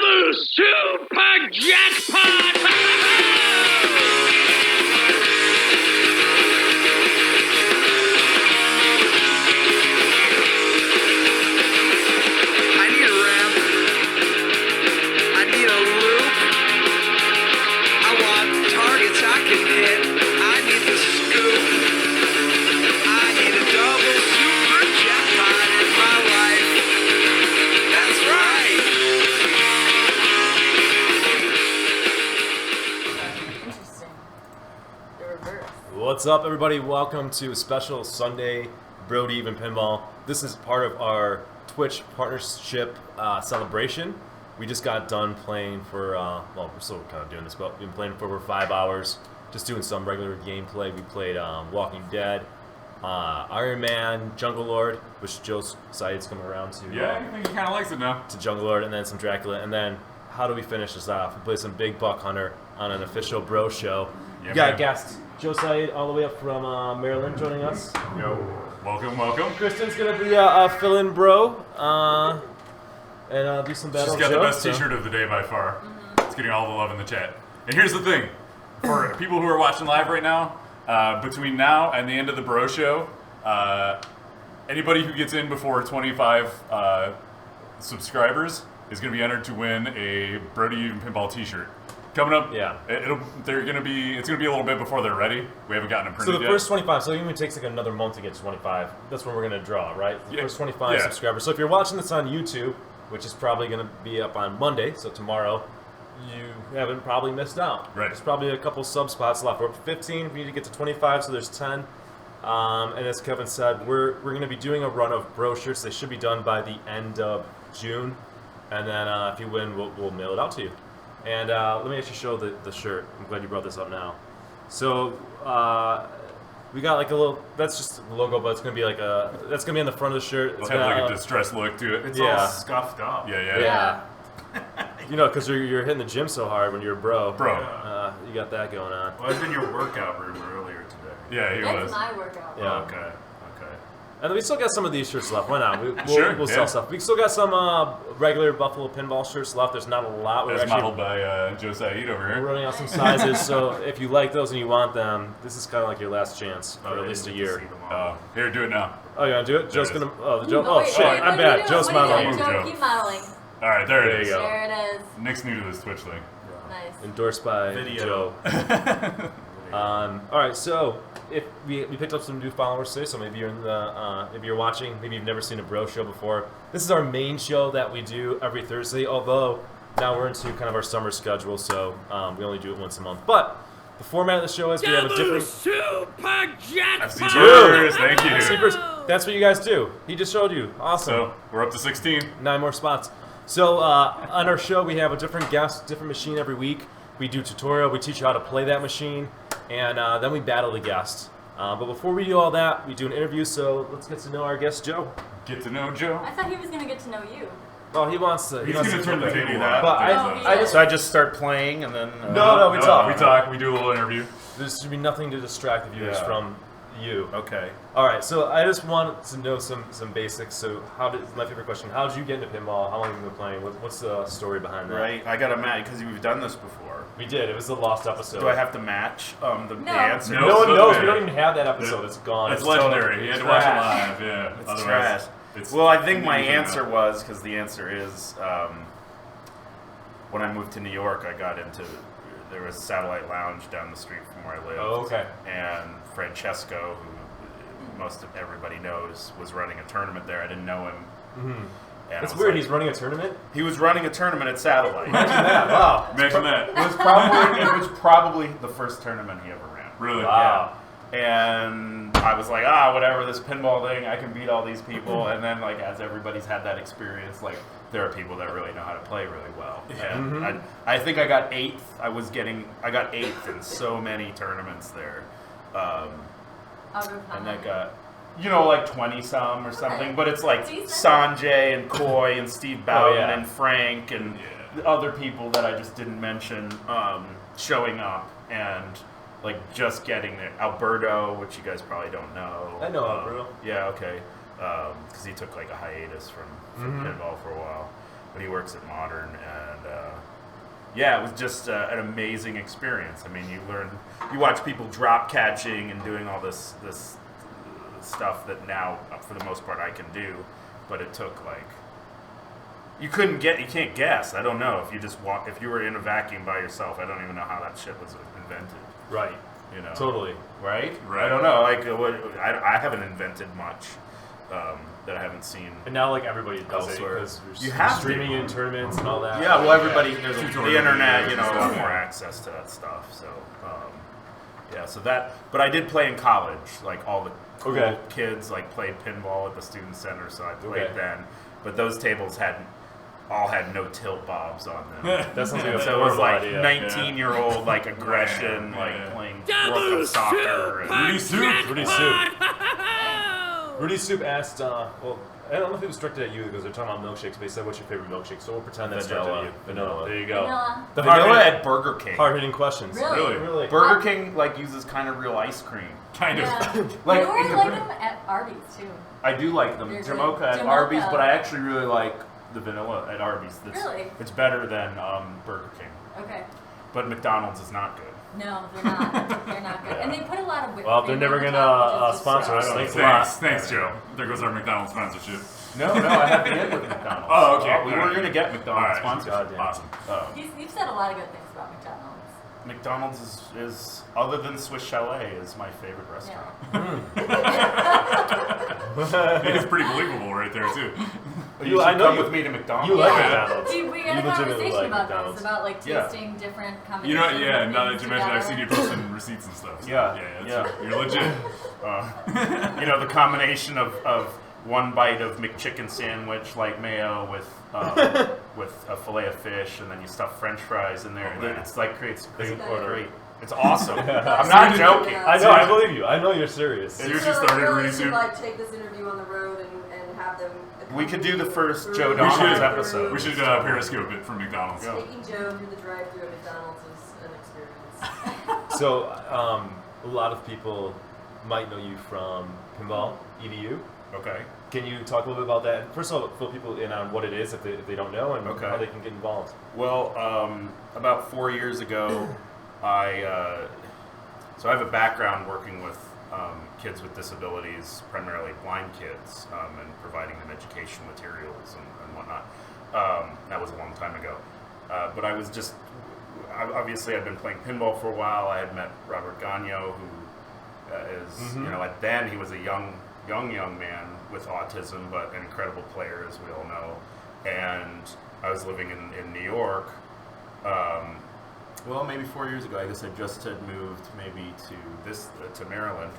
Double Super Jackpot! I need a ramp. I need a loop. I want targets I can hit. I need the scoop. I need a double super jackpot in my life. That's right. Interesting. The reverse. What's up, everybody? Welcome to a special Sunday Brody Even Pinball. This is part of our Twitch partnership celebration. We just got done playing for, well, we're still kind of doing this, but we've been playing for over 5 hours, just doing some regular gameplay. We played Walking Dead, Iron Man, Jungle Lord, which Joe's decided to come around to. Yeah, I think he kind of likes it now. To Jungle Lord, and then some Dracula, and then how do we finish this off? We played some Big Buck Hunter on an official bro show. Yeah, We got a man. guest, Joe Said, all the way up from Maryland, joining us. Yo, welcome. Kristen's gonna be a fill-in bro, and do some battles. She's got the Joe, best so- T-shirt of the day by far. It's getting all the love in the chat. And here's the thing, for people who are watching live right now, between now and the end of the bro show, anybody who gets in before 25 subscribers is going to be entered to win a Brody Even Pinball T-shirt. Coming up, Yeah. it's going to be a little bit before they're ready. We haven't gotten them So printed the yet. first 25, so it even takes like another month to get to 25. That's when we're gonna draw, right? The Yeah. first 25 Yeah. subscribers. So if you're watching this on YouTube, which is probably gonna be up on Monday, so tomorrow, you haven't probably missed out. Right. There's probably a couple sub spots left. We're up to 15. We need to get to 25, so there's 10. And as Kevin said, we're gonna be doing a run of brochures. They should be done by the end of June, and then if you win, we'll mail it out to you. And let me actually show the shirt. I'm glad you brought this up now. So we got like a little. That's just the logo, but it's gonna be like that's gonna be on the front of the shirt. Let's It's have got, like a distressed look to it. It's Yeah. all scuffed up. Yeah. yeah. You know, because you're hitting the gym so hard when you're a bro. Bro. You got that going on. Well, I was in your workout room earlier today. Yeah, he That's was. my workout. Yeah. Okay. And we still got some of these shirts left. Why not? We'll Sure, sell yeah. stuff. We still got some regular Buffalo pinball shirts left. There's not a lot. We're That's actually modeled by Joe Said over we're here. running out some sizes. So if you like those and you want them, this is kind of like your last chance for Oh, at I least a didn't get to year. see them all. Here, do it now. Oh, you want to do it? Joe's it is. gonna. Oh, Joe. Oh, Oh wait, shit! wait, I'm what are bad. you doing? Joe's What are you modeling. doing? Joe, Joe. keep modeling. All right, there There it you is. go. There it is. Nick's new to this Twitch thing. Nice. Endorsed by Video. Joe. All right, so if we picked up some new followers today, so maybe you're in the maybe you're watching, maybe you've never seen a bro show before. This is our main show that we do every Thursday. Although now we're into kind of our summer schedule, so we only do it once a month. But the format of the show is we have a different. Super Jackpot! FC Cheers, thank you. Sleepers. That's what you guys do. He just showed you. Awesome. So we're up to 16. 9 more spots. So on our show, we have a different guest, different machine every week. We do tutorial. We teach you how to play that machine, and then we battle the guest. But before we do all that, we do an interview. So let's get to know our guest, Joe. Get to know Joe. I thought he was gonna get to know you. Oh, he wants to. He's wants gonna to turn the do table that. up. But Oh, I yeah. just. So I just start playing and then. No, we talk. We talk. We do a little interview. There should be nothing to distract the viewers Yeah. from you. Okay. All right. So I just wanted to know some basics. So my favorite question? How did you get into pinball? How long have you been playing? What's the story behind that? Right. I got to match because we've done this before. We did. It was the lost episode. Do I have to match the No. answer? No. No one knows. Okay. We don't even have that episode. It's gone. It's totally- legendary. You had it's to watch it trash. live. Yeah. It's Otherwise, trash. it's Well, I think my easy enough. answer was because the answer is when I moved to New York, I got into there was a satellite lounge down the street from where I lived. Oh, okay. And Francesco, who most of everybody knows, was running a tournament there. I didn't know him. Mm-hmm. And I It's was weird. like- He's running a tournament. He was running a tournament at Satellite. Imagine that. Wow. Imagine that. It was probably the first tournament he ever ran. Really? Wow. And I was like, whatever, this pinball thing, I can beat all these people. And then, like, as everybody's had that experience, like, there are people that really know how to play really well. And Mhm. I think I got 8th. I got 8th in so many tournaments there. Out of And that how got, like 20 some or something. Okay. But it's like Decent. Sanjay and Coy and Steve Bowden yeah. and Frank and other people that I just didn't mention showing up and like just getting there. Alberto, which you guys probably don't know. I know Alberto. Yeah, okay. Because he took like a hiatus from pinball for a while. but he works at Modern, and yeah, it was just an amazing experience. I mean, you watch people drop catching and doing all this stuff that now, for the most part, I can do, but it took like. You can't guess. I don't know if you just if you were in a vacuum by yourself. I don't even know how that shit was invented. Right. You know. Totally. Right. I don't know. Like, I haven't invented much that I haven't seen. And now, like, everybody does elsewhere. it because You have streaming to. in tournaments and all that. Yeah. Well, everybody there's Tutorial the internet. videos You know, and a lot stuff. more access to that stuff. So, yeah. So that. But I did play in college. Like all the cool kids like played pinball at the student center, so I played then. But those tables all had no tilt bobs on them. That sounds like a So it was horrible like idea. 19-year-old like aggression, like playing World Cup soccer. And Rudy Soup. jackpot! Rudy Soup asked, well, I don't know if it was directed at you because they're talking about milkshakes, but he said, what's your favorite milkshake? So we'll pretend that's directed at you. Vanilla. There you go. Vanilla. The Vanilla at Burger King. hard-hitting questions. Really? Burger King like uses kind of real ice cream. Kind of. Yeah. Like, you know, in I the- like them at Arby's too. I do like them. They're Jamocha good. at Jamocha. Arby's, but I actually really like the vanilla at Arby's. Really? It's better than Burger King. Okay. But McDonald's is not good. No, they're not. They're not good. And they put a lot of whipped Well, they're cream never on the gonna top, which is sponsor us. disgusting. Thanks a lot. Thanks, Joe. There goes our McDonald's sponsorship. No, I have to end with McDonald's. Oh, okay. We All were right. going to get McDonald's All right. sponsorship. Awesome. You've said a lot of good things about McDonald's. McDonald's is other than Swiss Chalet, is my favorite restaurant. It's pretty believable right there, too. You I should know come you- with me to McDonald's. You like Yeah. McDonald's. Dude, we had You a legitimately conversation like about McDonald's. this, about like Yeah. tasting different You combinations. know, yeah, of now that things you mentioned it, I've seen you together. posting receipts and stuff. So Yeah, you're legit. You know, the combination of one bite of McChicken sandwich, like mayo, with a fillet of fish, and then you stuff French fries in there. Oh, man. It's like creates Isn't that great. It's awesome. I'm That's not really joking. good. I know, I believe you. I know you're serious. Seriously started really Rudy should, Soup. like, take this interview on the road and have them. We could do the first Joe We Donald's should. episode. We should periscope it from McDonald's. Yeah. Taking Joe through the drive-through at McDonald's is an experience. So, a lot of people might know you from Pinball EDU. Okay. Can you talk a little bit about that? First of all, fill people in on what it is if they don't know and Okay. how they can get involved. Well, about 4 years ago, so I have a background working with kids with disabilities, primarily blind kids, and providing them educational materials and whatnot. That was a long time ago. But I was just, obviously I'd been playing pinball for a while. I had met Robert Gagno, who is, you know, then he was a young man with autism, but an incredible player, as we all know. And I was living in New York. Well, maybe 4 years ago. I guess I just had moved maybe to Maryland.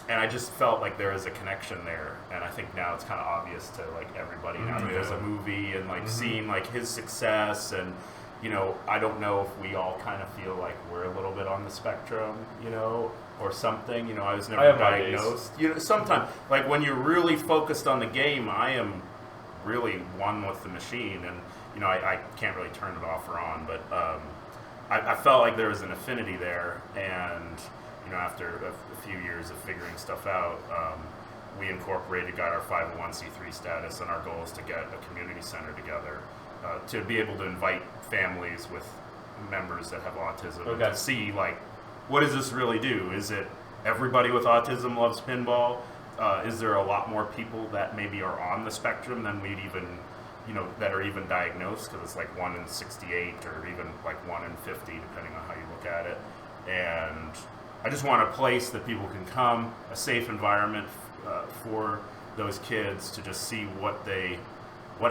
And I just felt like there was a connection there, and I think now it's kind of obvious to like everybody now that there's a movie and like seeing like his success, and you know, I don't know if we all kind of feel like we're a little bit on the spectrum, you know, or something. You know, I was never have my days. diagnosed. You know, sometimes like when you're really focused on the game, I am really one with the machine, and you know, I can't really turn it off or on, but I felt like there was an affinity there, and you know, after a few years of figuring stuff out, we got our 501c3 status, and our goal is to get a community center together to be able to invite families with members that have autism and to see, like, what does this really do? Is it everybody with autism loves pinball? Is there a lot more people that maybe are on the spectrum than we'd even, you know, that are even diagnosed? Because it's like 1 in 68 or even like 1 in 50, depending on how you look at it. And I just want a place that people can come, a safe environment for those kids to just see what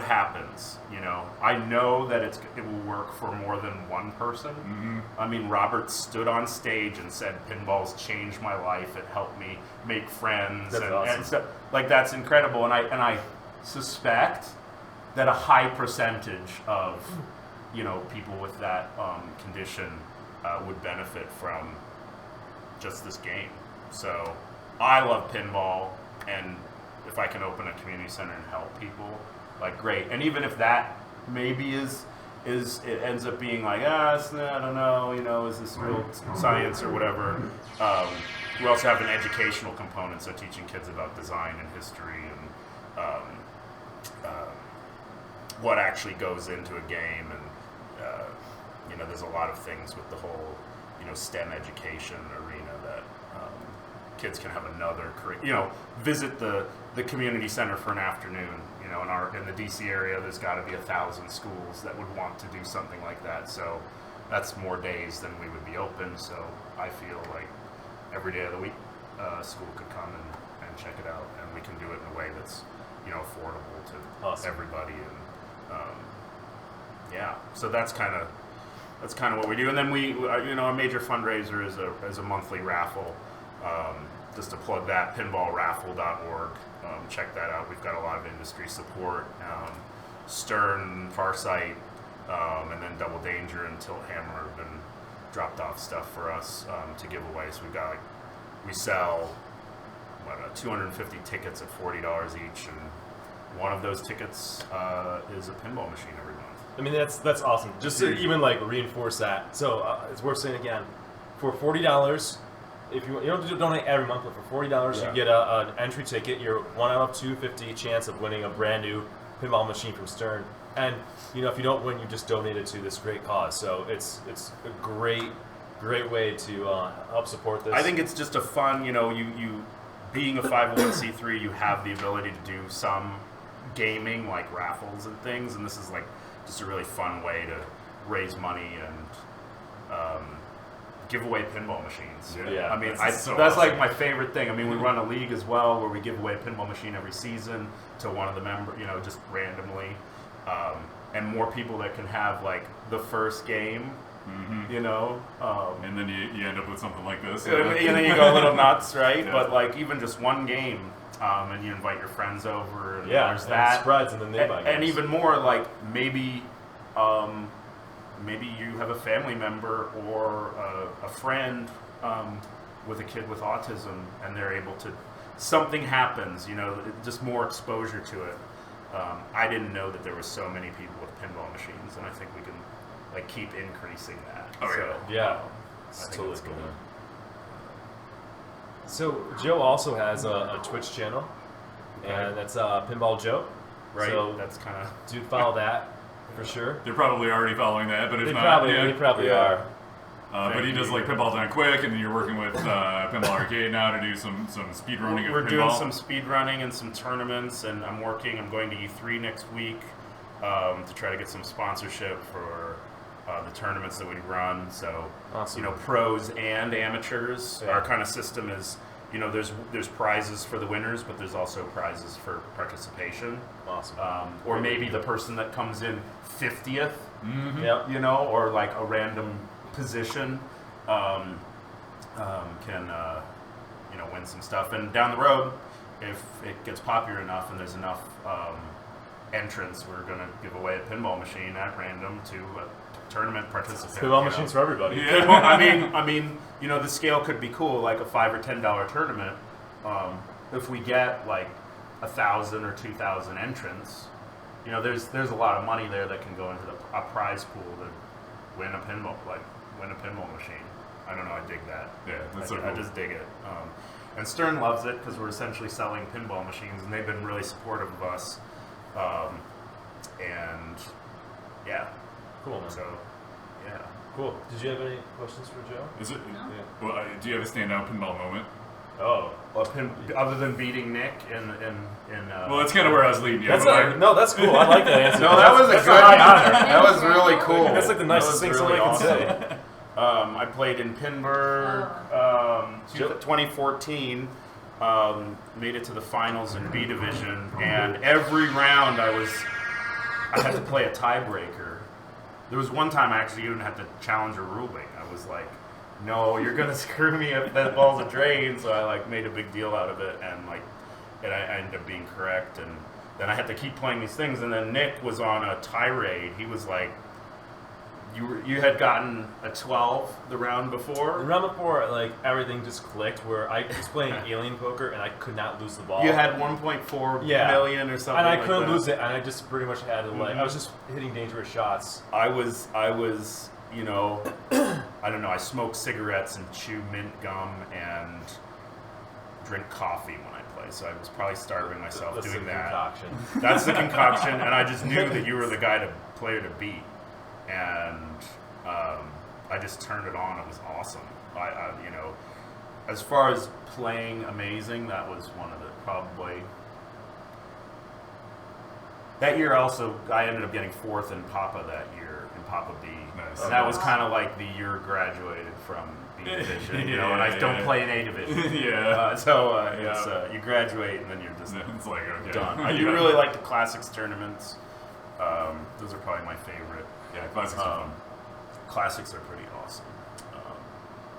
happens. You know, I know that it will work for more than one person. I mean, Robert stood on stage and said, "Pinball's changed my life. It helped me make friends." That's and awesome. stuff. Like, that's incredible. And I suspect that a high percentage of, you know, people with that condition would benefit from just this game. So I love pinball, and if I can open a community center and help people, like, great. And even if that maybe is it ends up being like, I don't know, you know, is this real science or whatever. We also have an educational component, so teaching kids about design and history and what actually goes into a game, and there's a lot of things with the whole STEM education arena that kids can have another visit the community center for an afternoon. In the DC area, there's got to be 1,000 schools that would want to do something like that. So that's more days than we would be open. So I feel like every day of the week, school could come and check it out, and we can do it in a way that's affordable to Awesome. everybody. And so that's kind of what we do. And then we a major fundraiser is a monthly raffle. Just to plug that, pinballraffle.org. Check that out. We've got a lot of industry support. Stern, Farsight, and then Double Danger and Tilt Hammer have been dropped off stuff for us to give away. So we sell 250 tickets at $40 each, and one of those tickets is a pinball machine every month. I mean, that's awesome. Just to even reinforce that. So it's worth saying again, for $40, if you don't have to donate every month, but for $40 you get an entry ticket. You're 1 out of 250 chance of winning a brand new pinball machine from Stern. And if you don't win, you just donate it to this great cause. So it's a great way to help support this. I think it's just a fun, you being a 501c3, you have the ability to do some gaming like raffles and things, and this is just a really fun way to raise money and give away pinball machines. Yeah, I mean, that's so that's awesome. my favorite thing. I mean, we run a league as well where we give away a pinball machine every season to one of the members, just randomly, and more people that can have the first game. Mm-hmm. And then you end up with something like this. And then you go a little nuts, right? Yeah. But even just one game, and you invite your friends over, and there's and that. it spreads, and then they buy and games. even more, maybe you have a family member or a friend with a kid with autism, and they're able to. Something happens, just more exposure to it. I didn't know that there were so many people with pinball machines, and I think we can keep increasing that. Oh, so, Yeah, I it's think totally that's cool. cool. So Joe also has a Twitch channel, and that's Pinball Joe. Right. So That's kind of. do follow that for sure. They're probably already following that, but if They not, probably Yeah. are. but he does Pinball Done Quick, and then you're working with Pinball Arcade now to do some speed running of We're pinball. doing some speed running and some tournaments, and I'm going to E3 next week to try to get some sponsorship for the tournaments that we run. So, Awesome. pros and amateurs. Yeah. Our kind of system is, there's prizes for the winners, but there's also prizes for participation. Awesome. Or maybe the person that comes in 50th, Mm-hmm. Yep. or a random position can win some stuff. And down the road, if it gets popular enough and there's enough entrants, we're going to give away a pinball machine at random to a tournament participant. Pinball machines for everybody. Yeah. Pinball, I mean, the scale could be cool, like a $5 or $10 tournament. If we get 1,000 or 2,000 entrants, there's a lot of money there that can go into a prize pool to win a pinball machine. I don't know. I dig that. Yeah, that's I so cool. just dig it. And Stern loves it because we're essentially selling pinball machines, and they've been really supportive of us. And yeah, Cool, man. so yeah. Cool. Did you have any questions for Joe? Is it? No. Well, do you have a standout pinball moment? Oh. Other than beating Nick in Well, that's kind of where I was leading you. That's but no, that's cool. I like that answer. No, that was a That's good high honor. That was really cool. That's like the nicest That thing was somebody really can awesome. say. I played in Pinburg, 2014. Made it to the finals in B division, and every round I had to play a tiebreaker. There was one time I actually even had to challenge a ruling. I was like, "No, you're gonna screw me if that ball's a drain." So I made a big deal out of it, and I ended up being correct. And then I had to keep playing these things. And then Nick was on a tirade. He was like, You had gotten a 12 the round before. The round before, everything just clicked. Where I was playing alien poker and I could not lose the ball. You had 1.4 million or something. and I like couldn't that. lose it, and I just pretty much had to I was just hitting dangerous shots. I was, I don't know. I smoke cigarettes and chew mint gum and drink coffee when I play so I was probably starving myself That's doing the that. concoction. That's the concoction, and I just knew that you were the player to beat, and I just turned it on. It was awesome. I as far as playing amazing, that was one of the probably. That year also, I ended up getting 4th in Papa that year, in Papa B. Nice. And that was kind of like the year graduated from B Division, you know, and I don't play in A Division. Yeah. It's, you graduate and then you're just It's like, okay. done. I do really like the Classics tournaments. Those are probably my favorite. Yeah, classics are fun. Classics are pretty awesome.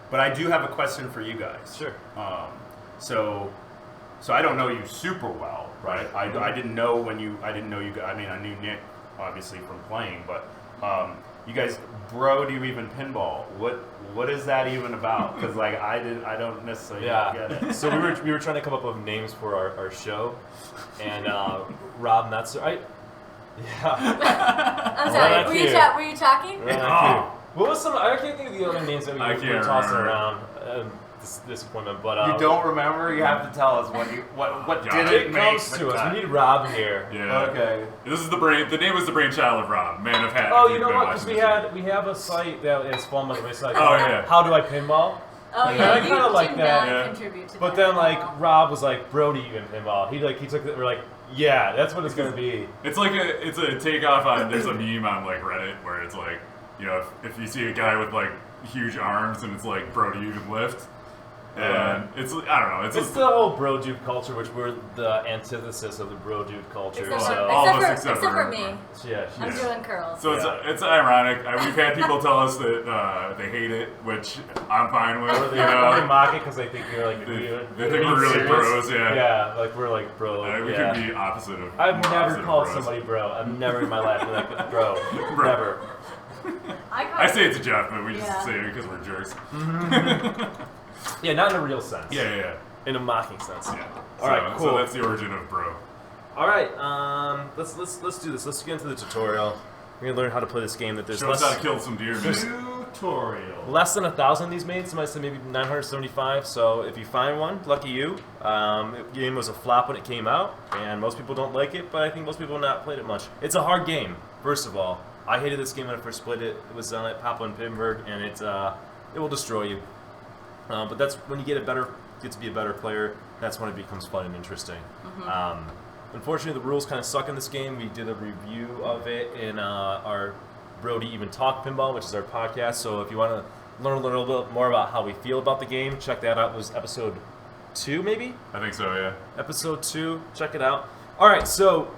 But I do have a question for you guys. Sure. So I don't know you super well, right? I didn't know I mean, I knew Nick obviously from playing, but you guys, bro, do you even pinball? What is that even about? Because like I don't necessarily get it. So we were trying to come up with names for our show, and Rob Metzer. I'm sorry. Were you talking? What was some? I can't think of the other names that we were tossing around. Disappointment, but you don't remember? You have to tell us what didn't it make comes the to us. cut. We need Rob here. Yeah. Okay. This is the name was the brainchild of Rob, Man of Hat. Oh, if you you've know been what? watching Because this we have a site that is fallen by the wayside. Oh, yeah. How do I pinball? Oh And yeah, I you kinda like do that. not Yeah. contribute to But that then at all. Rob was like, "Bro, do you even pinball?" He took it. We're like, "Yeah, that's what it's gonna be." It's like it's a takeoff on. There's a meme on like Reddit where it's like, you know, if you see a guy with like huge arms and it's like, "Bro, do you even lift?" And it's I don't know. It's the whole bro dude culture, which we're the antithesis of the bro dude culture. Except so all of us except except for for- me. yeah, I'm she's- doing curls. So it's ironic. We've had people tell us that they hate it, which I'm fine with. Or You they know, mock it because they think you're like they think we're really bros. Yeah. Yeah, like we're like bro. We yeah. could be opposite of. I've more never opposite called of bros. somebody bro. I've never in my life been like bro. Bro. Never. I say it to Jeff, but we just Yeah. say it because we're jerks. Yeah, not in a real sense. Yeah. In a mocking sense. Yeah. All right, cool. So that's the origin of bro. All right, let's do this. Let's get into the tutorial. We're gonna learn how to play this game. That there's Show us how to kill some deer. man. Tutorial. less than 1,000 of these made. Somebody said maybe 975. So if you find one, lucky you. The game was a flop when it came out, and most people don't like it. But I think most people have not played it much. It's a hard game. First of all, I hated this game when I first played it. It was at Papa and Pinburg, and it will destroy you. But that's when you get to be a better player. That's when it becomes fun and interesting. Unfortunately, the rules kind of suck in this game. We did a review of it in our Brody Even Talk Pinball, which is our podcast. So if you want to learn a little bit more about how we feel about the game, check that out. It was episode 2, maybe? I think so. Yeah. Episode 2. Check it out. All right, so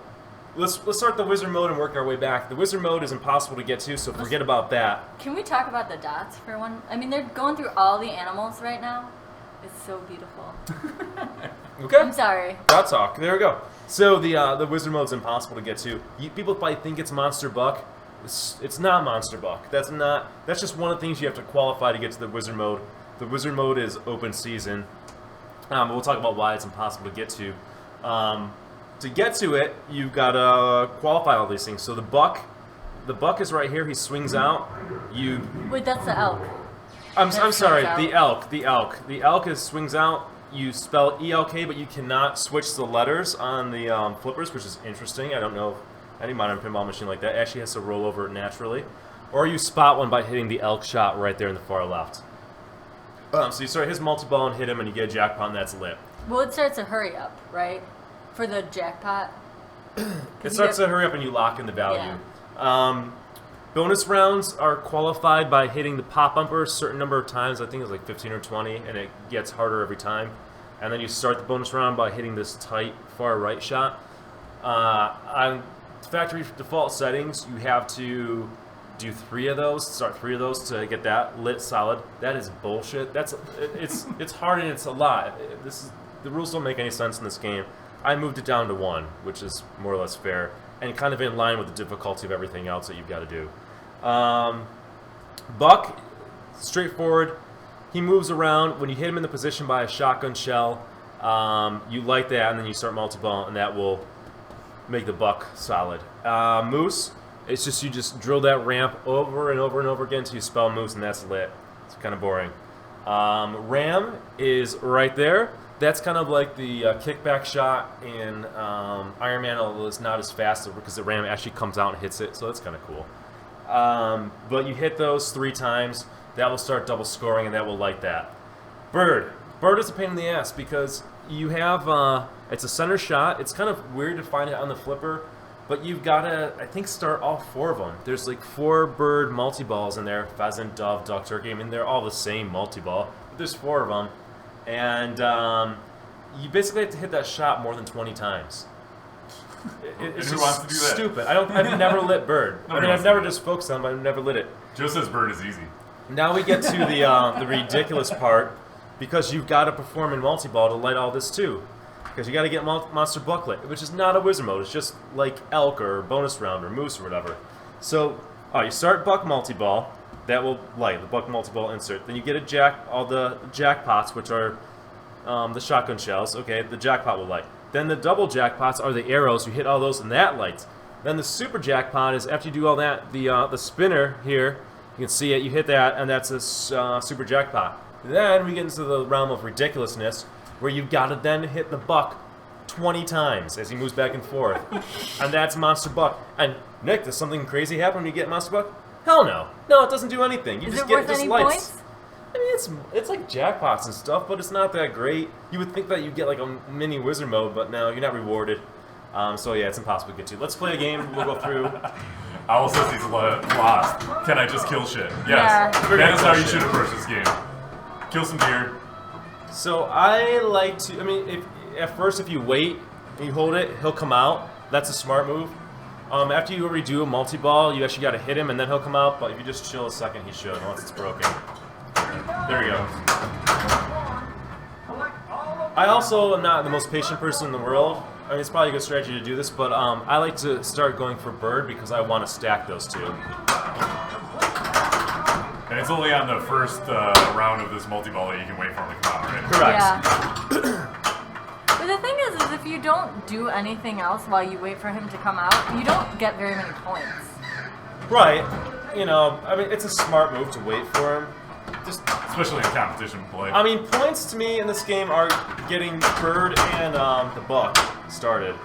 let's start the wizard mode and work our way back. The wizard mode is impossible to get to, so forget about that. Can we talk about the dots for one? I mean, they're going through all the animals right now. It's so beautiful. Okay. I'm sorry. Dot talk. There we go. So the wizard mode is impossible to get to. People probably think it's Monster Buck. It's not Monster Buck. That's just one of the things you have to qualify to get to the wizard mode. The wizard mode is open season. We'll talk about why it's impossible to get to. To get to it, you've got to qualify all these things. So the buck is right here. He swings out. Wait, that's the elk. I'm That sorry. swings The elk swings out. You spell ELK, but you cannot switch the letters on the flippers, which is interesting. I don't know if any modern pinball machine like that actually has to roll over naturally. Or you spot one by hitting the elk shot right there in the far left. So you start his multi-ball and hit him, and you get a jackpot, and that's lit. Well, it starts to hurry up, right? For the jackpot. It starts to hurry up, and you lock in the value. Bonus rounds are qualified by hitting the pop bumper a certain number of times. I think it's like 15 or 20, and it gets harder every time. And then you start the bonus round by hitting this tight far right shot. On factory default settings, you have to do 3 of those, start 3 of those to get that lit solid. That is bullshit. It's hard and it's a lot. The rules don't make any sense in this game. I moved it down to 1, which is more or less fair, and kind of in line with the difficulty of everything else that you've got to do. Buck, straightforward. He moves around. When you hit him in the position by a shotgun shell, you light that, and then you start multi-ball, and that will make the buck solid. Moose, it's just you just drill that ramp over and over and over again until you spell moose, and that's lit. It's kind of boring. Ram is right there. that's kind of like the kickback shot in Iron Man, although it's not as fast because the ram actually comes out and hits it, so that's kind of cool. But you hit those 3 times, that will start double scoring, and that will light that. Bird. Bird is a pain in the ass because you have, it's a center shot. It's kind of weird to find it on the flipper, but you've got to, I think, start all 4 of them. There's like 4 bird multi-balls in there, pheasant, dove, duck, turkey. I mean, they're all the same multi-ball, but there's 4 of them. And you basically have to hit that shot more than 20 times. It's who just wants to do that? stupid. I've never lit bird. I mean, I've never just focused on it, but I've never lit it. Joe says bird is easy. Now we get to the ridiculous part, because you've got to perform in multi-ball to light all this too. Because you got to get Monster Bucklet, which is not a wizard mode. It's just like elk or bonus round or moose or whatever. So, you start buck multi-ball. That will light the buck multi-ball insert. Then you get all the jackpots, which are the shotgun shells. Okay, the jackpot will light. Then the double jackpots are the arrows. You hit all those and that lights. Then the super jackpot is after you do all that, the spinner here. You can see it. You hit that, and that's a super jackpot. Then we get into the realm of ridiculousness, where you've got to then hit the buck 20 times as he moves back and forth. And that's Monster Buck. And Nick, does something crazy happen when you get Monster Buck? Hell no. No, it doesn't do anything. You Is just it get worth just any lights. points? I mean, it's like jackpots and stuff, but it's not that great. You would think that you get like a mini wizard mode, but no, you're not rewarded. So yeah, it's impossible to get to. Let's play a game. We'll go through. Owl says he's lost. Can I just kill shit? Yes. Yeah. That is how you should approach this game. Kill some deer. So I like to. I mean, if you wait and you hold it, he'll come out. That's a smart move. After you redo a multi-ball, you actually got to hit him, and then he'll come out. But if you just chill a second, he should, unless it's broken. There we go. I also am not the most patient person in the world. I mean, it's probably a good strategy to do this, but I like to start going for bird because I want to stack those 2. And it's only on the first round of this multi-ball that you can wait for him to come out, right? Correct. Yeah. But the thing is if you don't do anything else while you wait for him to come out, you don't get very many points. Right. You know, I mean, it's a smart move to wait for him. Just, Especially in competition play. I mean, points to me in this game are getting bird and the buck started.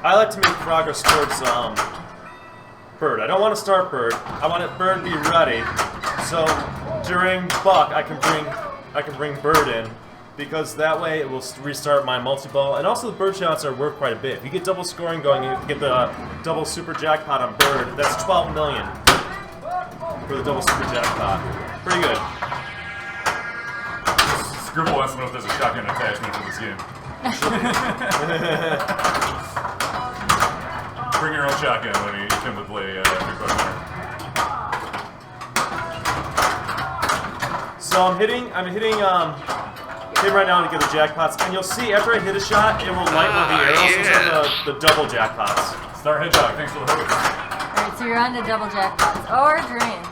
I like to make progress towards bird. I don't want to start bird. I want bird to be ready. So during buck, I can bring bird in, because that way it will restart my multi-ball. And also the bird shots are worth quite a bit. If you get double scoring going, you get the double super jackpot on bird. That's 12 million for the double super jackpot. Pretty good. Scribble wants to know if there's a shotgun attachment to this game. Bring your own shotgun when you come to play Big Buck Hunter. So I'm hitting him right now to get the jackpots, and you'll see after I hit a shot, it will light one of the arrows. Those are the double jackpots. Star Hedgehog, thanks for the hook. Alright, so you're on to double jackpots. Or drains.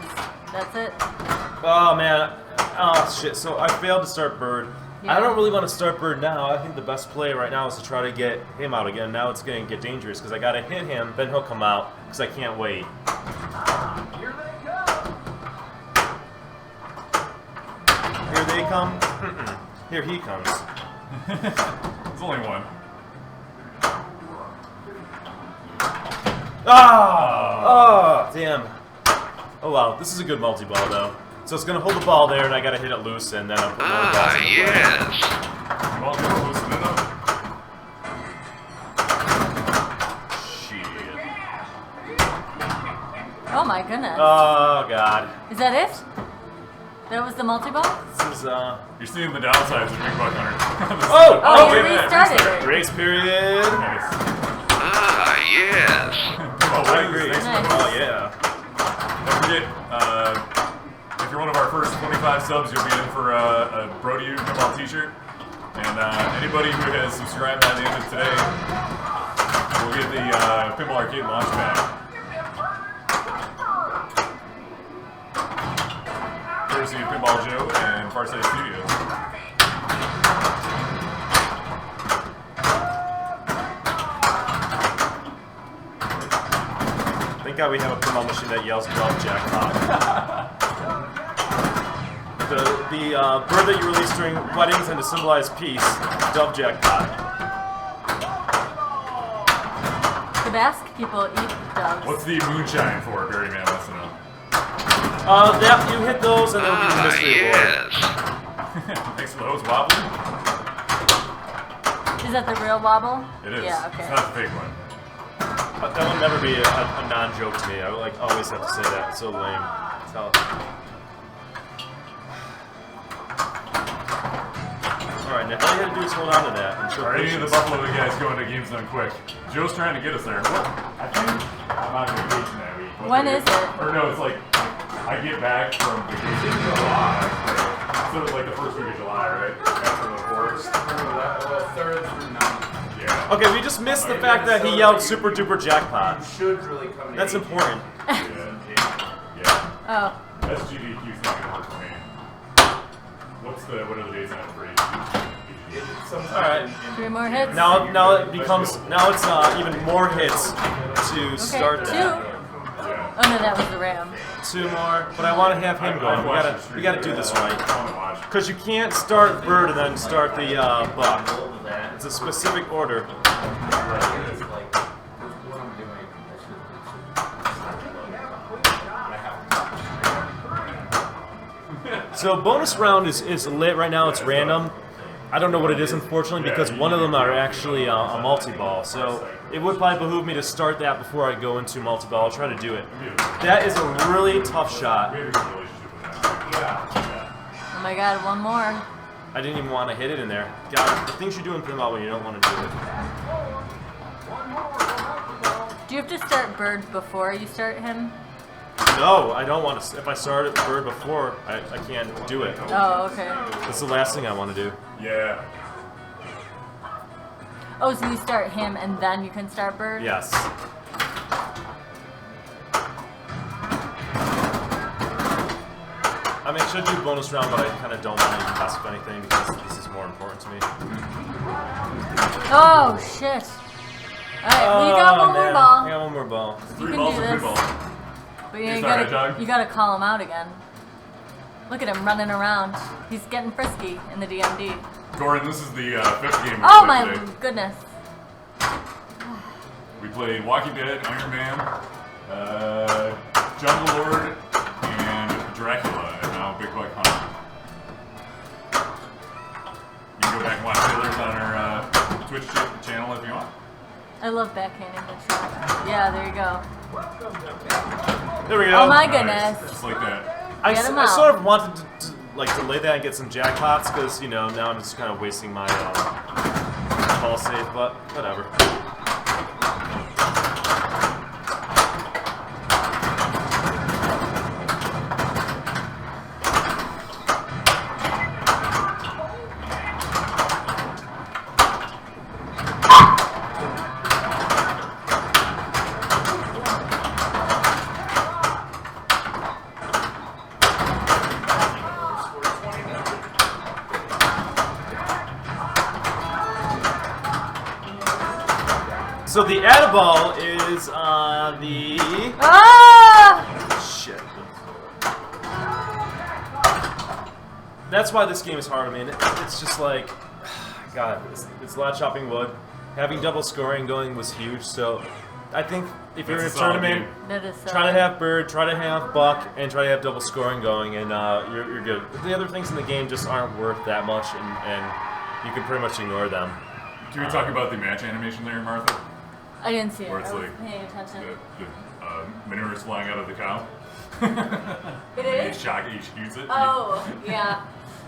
That's it. Oh man, oh shit. So I failed to start bird. Yeah. I don't really want to start bird now. I think the best play right now is to try to get him out again. Now it's going to get dangerous because I got to hit him, then he'll come out because I can't wait. Here they come. Here he comes. There's only one. Ah! Oh, damn. Oh wow, this is a good multi-ball though. So it's gonna hold the ball there, and I gotta hit it loose, and then I'm putting more balls in the play. Well, just loosen it up. Shit. Oh my goodness. Oh god. Is that it? That was the multi-ball? This is You're seeing the downsides of Big Buck Hunter. Oh! Oh, wait you a minute, restarted restart. it. Grace period. Nice. Yes. Oh, I agree. thanks for the Nice. hook. Oh yeah. Don't forget, if you're one of our first 25 subs, you'll be in for a Brody Pinball t-shirt. And anybody who has subscribed by the end of today will get the Pinball Arcade launch pad. Courtesy of Pinball Joe and Farside Studios. Thank God we have a pinball machine that yells "Dog Jackpot." the bird that you release during weddings and to symbolize peace, dove jackpot. The Basque people eat doves. What's the moonshine for? Barry Man wants to know. That you hit those and it'll be the mystery award. Thanks for those wobbling. Is that the real wobble? It is. Yeah, okay. It's not the fake one. That will never be a non-joke to me. I would like always have to say that. It's so lame. It's how... Alright, now all you gotta do is hold on to that and show Are any of the patience. Buffalo guys going to Games Done Quick? Joe's trying to get us there. I think I'm on vacation that week. When is it? Or no, it's like I get back from vacation in July. So it's like the first week of July, right? After the 4th. 3rd through 9th. Yeah. Okay, we just missed the fact that he yelled super duper jackpot. You should really come to That's AGM. important. Yeah. Oh. SGDQ's not gonna work for me. What are the dates on it for Alright. 3 more hits. Now it becomes even more hits to start Okay, 2. that. Oh no, that was the ram. 2 more, but I want to have him going. We gotta do this right. Because you can't start bird and then start the buck. It's a specific order. So bonus round is lit right now. It's random. I don't know what it is, unfortunately, because one of them are actually a multi-ball. So it would probably behoove me to start that before I go into multi-ball. I'll try to do it. That is a really tough shot. Oh my god, 1 more. I didn't even want to hit it in there. God, the things you do in pinball when you don't want to do it. Do you have to start bird before you start him? No, I don't want to. If I start it bird before, I can't do it. Oh, okay. That's the last thing I want to do. Yeah. Oh, so you start him and then you can start bird? Yes. I mean, I should do bonus round, but I kind of don't want to mess with anything because this is more important to me. Oh, shit. Alright, well, you got 1 more man. ball. I got 1 more ball. You 3 can balls do and 3 this. balls. But You you started, gotta, Doug? you gotta call him out again. Look at him running around. He's getting frisky in the DMD. Gordon, this is the 5th game we Oh played my today. goodness. We played Walking Dead, Iron Man, Jungle Lord, and Dracula, and now Big Buck Hunter. You can go back and watch trailers on our Twitch channel if you want. I love backhanding the shot. Yeah, there you go. There we go. Oh my Nice. goodness. Just like that. I Get him I out. sort of wanted to like delay that and get some jackpots because now I'm just kind of wasting my ball save, but whatever. So the Adiball is the Ah! shit. That's why this game is hard. I mean, it's just like, God, it's a lot of chopping wood. Having double scoring going was huge. So I think if you're in a That's a solid tournament, game. That is so. try to have bird, try to have buck, and try to have double scoring going, and you're good. The other things in the game just aren't worth that much, and you can pretty much ignore them. Can we talk about the match animation there, Martha? I didn't see it. Where it's I was like paying attention. the manure is flying out of the cow. It He is? shoots it. Oh, yeah.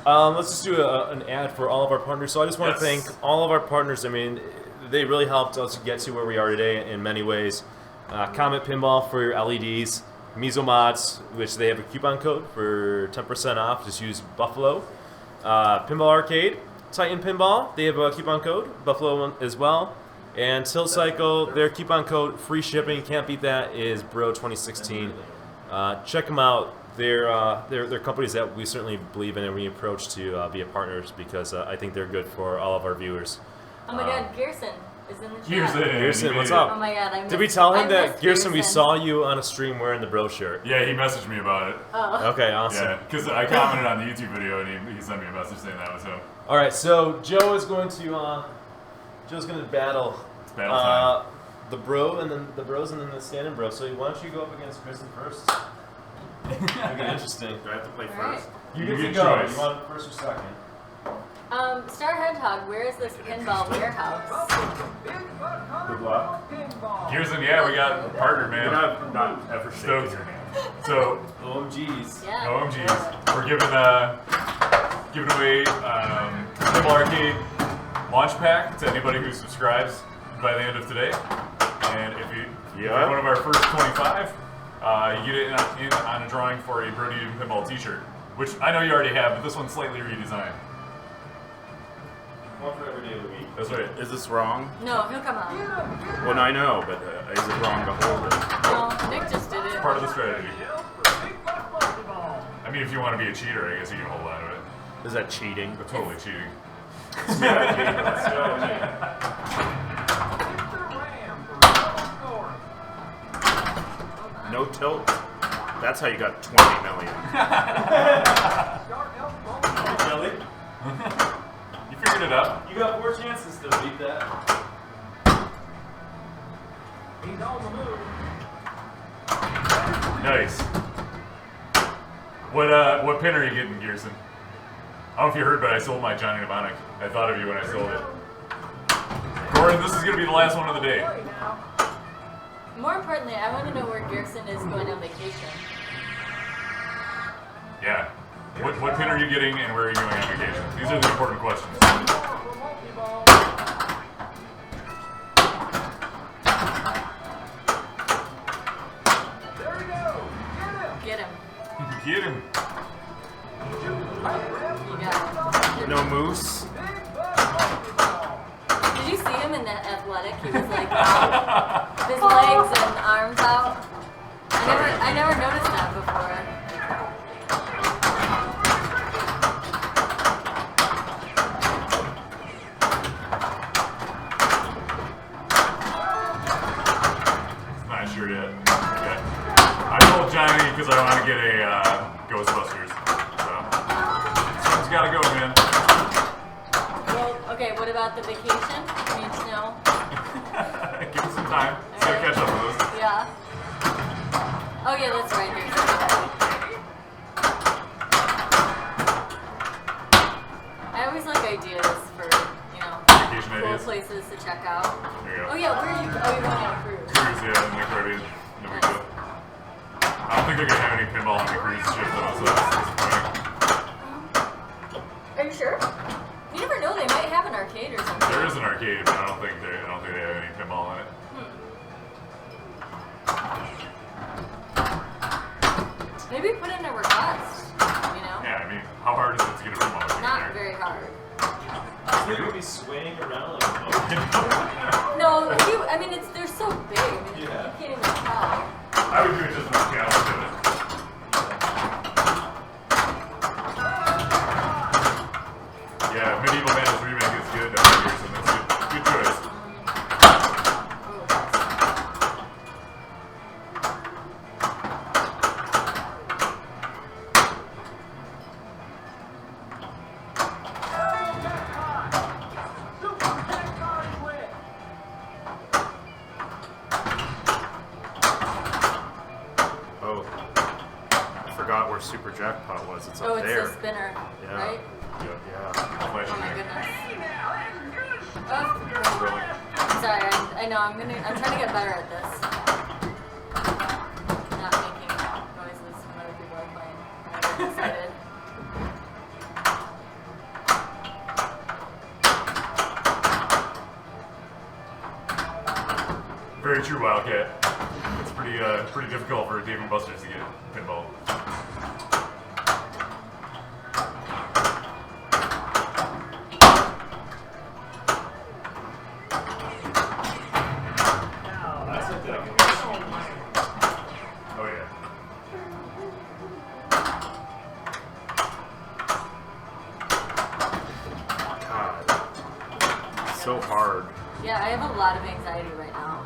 Let's just do an ad for all of our partners. So I just want to Yes. thank all of our partners. I mean, they really helped us get to where we are today in many ways. Comet Pinball for your LEDs. Miso Mods, which they have a coupon code for 10% off. Just use Buffalo. Pinball Arcade. Titan Pinball, they have a coupon code. Buffalo one as well. And Tilt Cycle, their coupon code, free shipping, you can't beat that, is Bro2016. Check them out. They're companies that we certainly believe in and we approach to be a partners because I think they're good for all of our viewers. Oh my god, Gerson. is in the chat. Gearson, what's Oh up? my god, I missed, Did we tell I him that missed Gearson, we saw you on a stream wearing the bro shirt? Yeah, he messaged me about it. Oh. Okay, awesome. Yeah, because I commented on the YouTube video and he sent me a message saying that was him. All right, so Joe is going to Joe's going to battle It's battle time. the bro and then the bros and then the standing bro. So why don't you go up against Kristen first? Make it interesting. Do I have to play All right. first? You You get to get go. choice. You want first or second? Star Hedgehog, where is this pinball warehouse? Good luck. Gearson, yeah, we got a partner, You're man. not ever shaking Stoked. your hand. So, OMGs. Yeah. OMGs. We're giving away Pinball Arcade launch pack to anybody who subscribes by the end of today. And if you're one of our first 25, you get it in on a drawing for a Brody Pinball t-shirt, which I know you already have, but this one's slightly redesigned. One for every day of the week. That's right. Is this wrong? No, he'll come on. Well, I know, but is it wrong to hold it? No, Nick just did it. Part of the strategy. I mean, if you want to be a cheater, I guess you can hold on to it. Is that cheating? But totally cheating. No tilt. That's how you got 20 million. Kelly, You figured it out. you got 4 chances to beat that. Nice. What pin are you getting, Gearson? I don't know if you heard, but I sold my Johnny Mnemonic. I thought of you when I sold it. Gordon, this is going to be the last one of the day. More importantly, I want to know where Gearson is going on vacation. Yeah. What pin are you getting and where are you going on vacation? These are the important questions. Get him. Get him. You got him. No moose. Did you see him in that athletic? He was like out, his legs and arms out. I never noticed that before. Not sure yet. Okay. I told Johnny because I want to get a Ghostbusters. So this one's got to go, man. Well, okay, what about the vacation? I mean, snow. Give it some time. It's gotta catch up with us. Yeah. Oh yeah, that's right. I always like ideas for, Vacation cool ideas. places to check out. There you go. Oh yeah, where are you? Oh, you're going on a cruise. Cruise, yeah, in the Caribbean. No big deal. I don't think they're gonna have any pinball on the cruise ship though, so that's disappointing. Are you sure? You never know. They might have an arcade or something. There is an arcade, but I don't think they have any pinball on it. Maybe put in a request. Yeah, I mean, how hard is it to get a pinball machine Not there? very hard. You're going to be swaying around like a No, I mean they're so big. I mean, Yeah. you can't even tell. I would do it just with the challenge of it. Yeah, Medieval Madness Remake is good. So that's good choice. Oh. I forgot where Super Jackpot was. It's up Oh, it's there. the spinner, Yeah. right? Yeah. Flash Oh my in there. goodness. Oh, sorry. I know. I'm trying to get better at this. Not making noises when other people are playing. I'm really excited. Very true, Wildcat. It's pretty difficult for Dave and Buster's to get pinball. Oh yeah. God. So hard. Yeah, I have a lot of anxiety right now.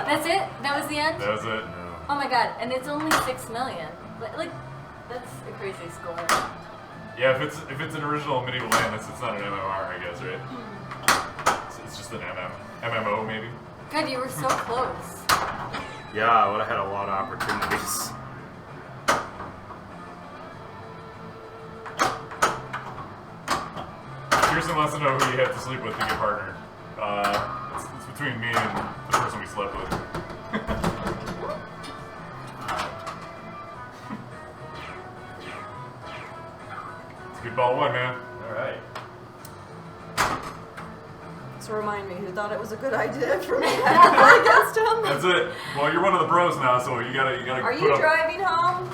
That's it? That was the end? That was it. Oh my god, and it's only 6 million. Like, that's a crazy score. Yeah, if it's an original medieval land, it's not an MMR, I guess, right? It's just an MMO maybe. God, you were so close. Yeah, I would have had a lot of opportunities. Kirsten wants to know who you have to sleep with to get partnered. It's between me and the person we slept with. It's a good ball one, man. All right. So remind me, who thought it was a good idea for me to play against him? That's it. Well, you're one of the pros now, so you gotta Are put you up. driving home?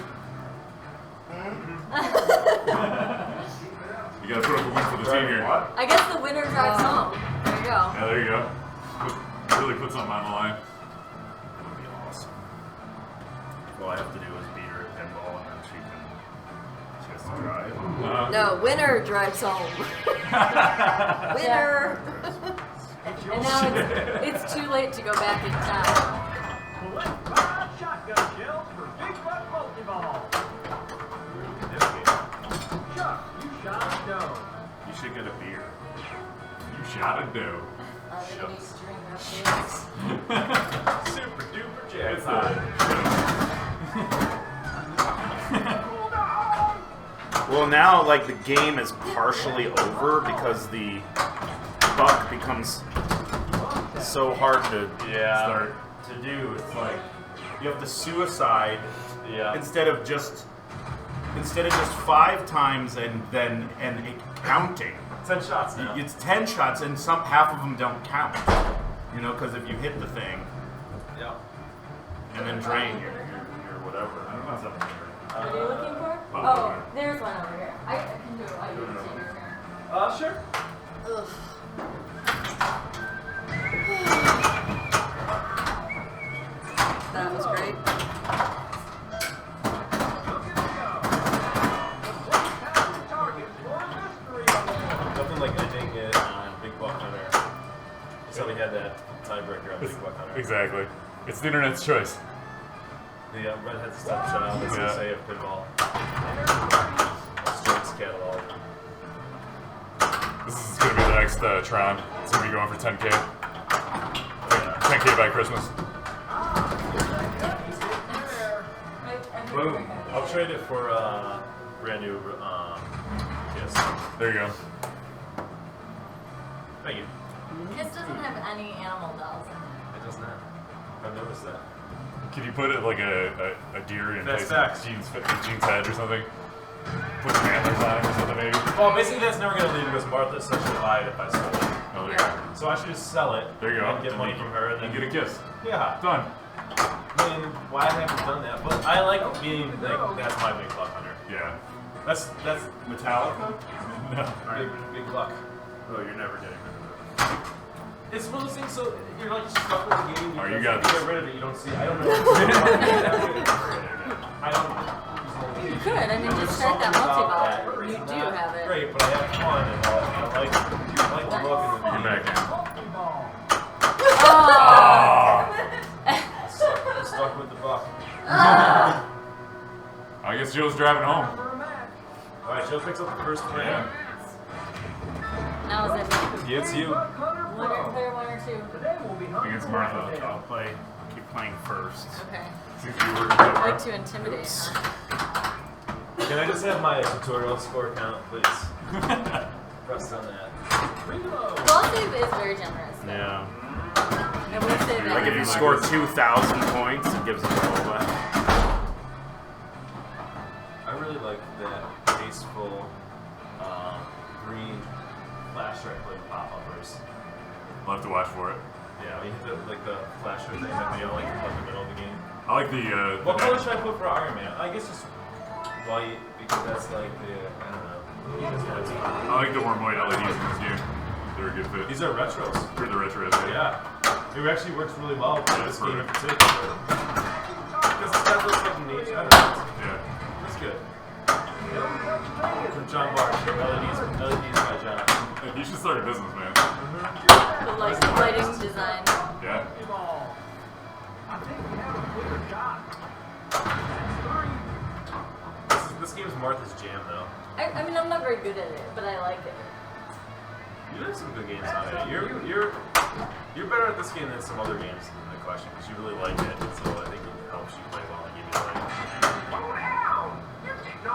You gotta put up a win for the team here. What? I guess the winner drives home. There you go. Yeah, there you go. Really put something on the line. That would be awesome. All I have to do is beat her at pinball, and then she has to drive. No, winner drives home. Winner. And now it's too late to go back in time. Shotgun shells for Big Buck Multi-Ball. Chuck, you shot a dough. You should get a beer. You shot a dough. They need to drink upstairs. Super duper It's Well, now like the game is partially over because the buck becomes so hard to Start. to do. It's like you have to suicide instead of just 5 times and it counting. 10 shots now. It's 10 shots and half of them don't count. You know, because if you hit the thing Yeah. and then drain your whatever. I don't know what's up there. What are you looking for? Oh, there's one over here. I can do it while you take your turn. Sure. Ugh. That was great. Nothing like ending it on Big Buck Hunter. Somebody had that tiebreaker on Big Buck Hunter. Exactly. It's the internet's choice. The Redhead's Step Child, that's Yeah. the say of pinball. Strengths catalog. This is gonna be the next Tron. It's gonna be going for 10K. 10K by Christmas. Boom. I'll trade it for brand new Kiss. There you go. Thank you. This doesn't have any animal dolls in it. It does not. I've noticed that. Could you put it like a deer in That's Tyson facts. Gene's head or something? Put some antlers on him or something maybe? Well, basically that's never going to leave because Martha said she'll buy it if I sell it. Oh, there you go. So I should just sell it. There you go. And get money from her and then And get a kiss. Yeah. Done. I mean, why haven't I done that? But I like being like that's my Big Buck Hunter. Yeah. That's Metallica? No. big luck. Oh, you're never getting rid of It's one of those things. So you're like stuck with the game. Oh, you because got if you this. get rid of it. You don't see. I don't know. I don't. You could. I mean, just start that multi-ball. You do have it. Great, but I have fun and I like the look and the You're back in. Oh! I'm stuck with the buck. I guess Joe's driving home. All right, Joe picks up the first frame. Yeah. Now is it me? Yeah, it's you. Player 1 or 2? Against Martha. I'll keep playing first. Okay. Since you were I like to intimidate, huh? Can I just have my tutorial score count, please? Press on that. Ball save is very generous. Yeah. I would say that. Like if you score 2,000 points, it gives it a roll back. I really like that tasteful green flashlight like pop-uppers. I'll have to watch for it. Yeah, when you hit the flashlight thing that they all like in the middle of the game. I like the. What color should I put for Iron Man? I guess just white because that's like the I don't know. I like the warm white LEDs in this game. They're a good fit. These are retros. For the retros. Yeah, it actually works really well for Yeah, this it's game in perfect. particular. Because it's got those like nature. I don't know. Yeah. It's good. from John Barnes. LEDs by John. You should start a business, man. The lighting design. Yeah. Ball. I think we have a clear shot. That's 3. This game's Martha's Jam, though. I mean, I'm not very good at it, but I like it. You have some good games on it. You're better at this game than some other games in the collection because you really like it. So I think it helps you play well and give you like. Oh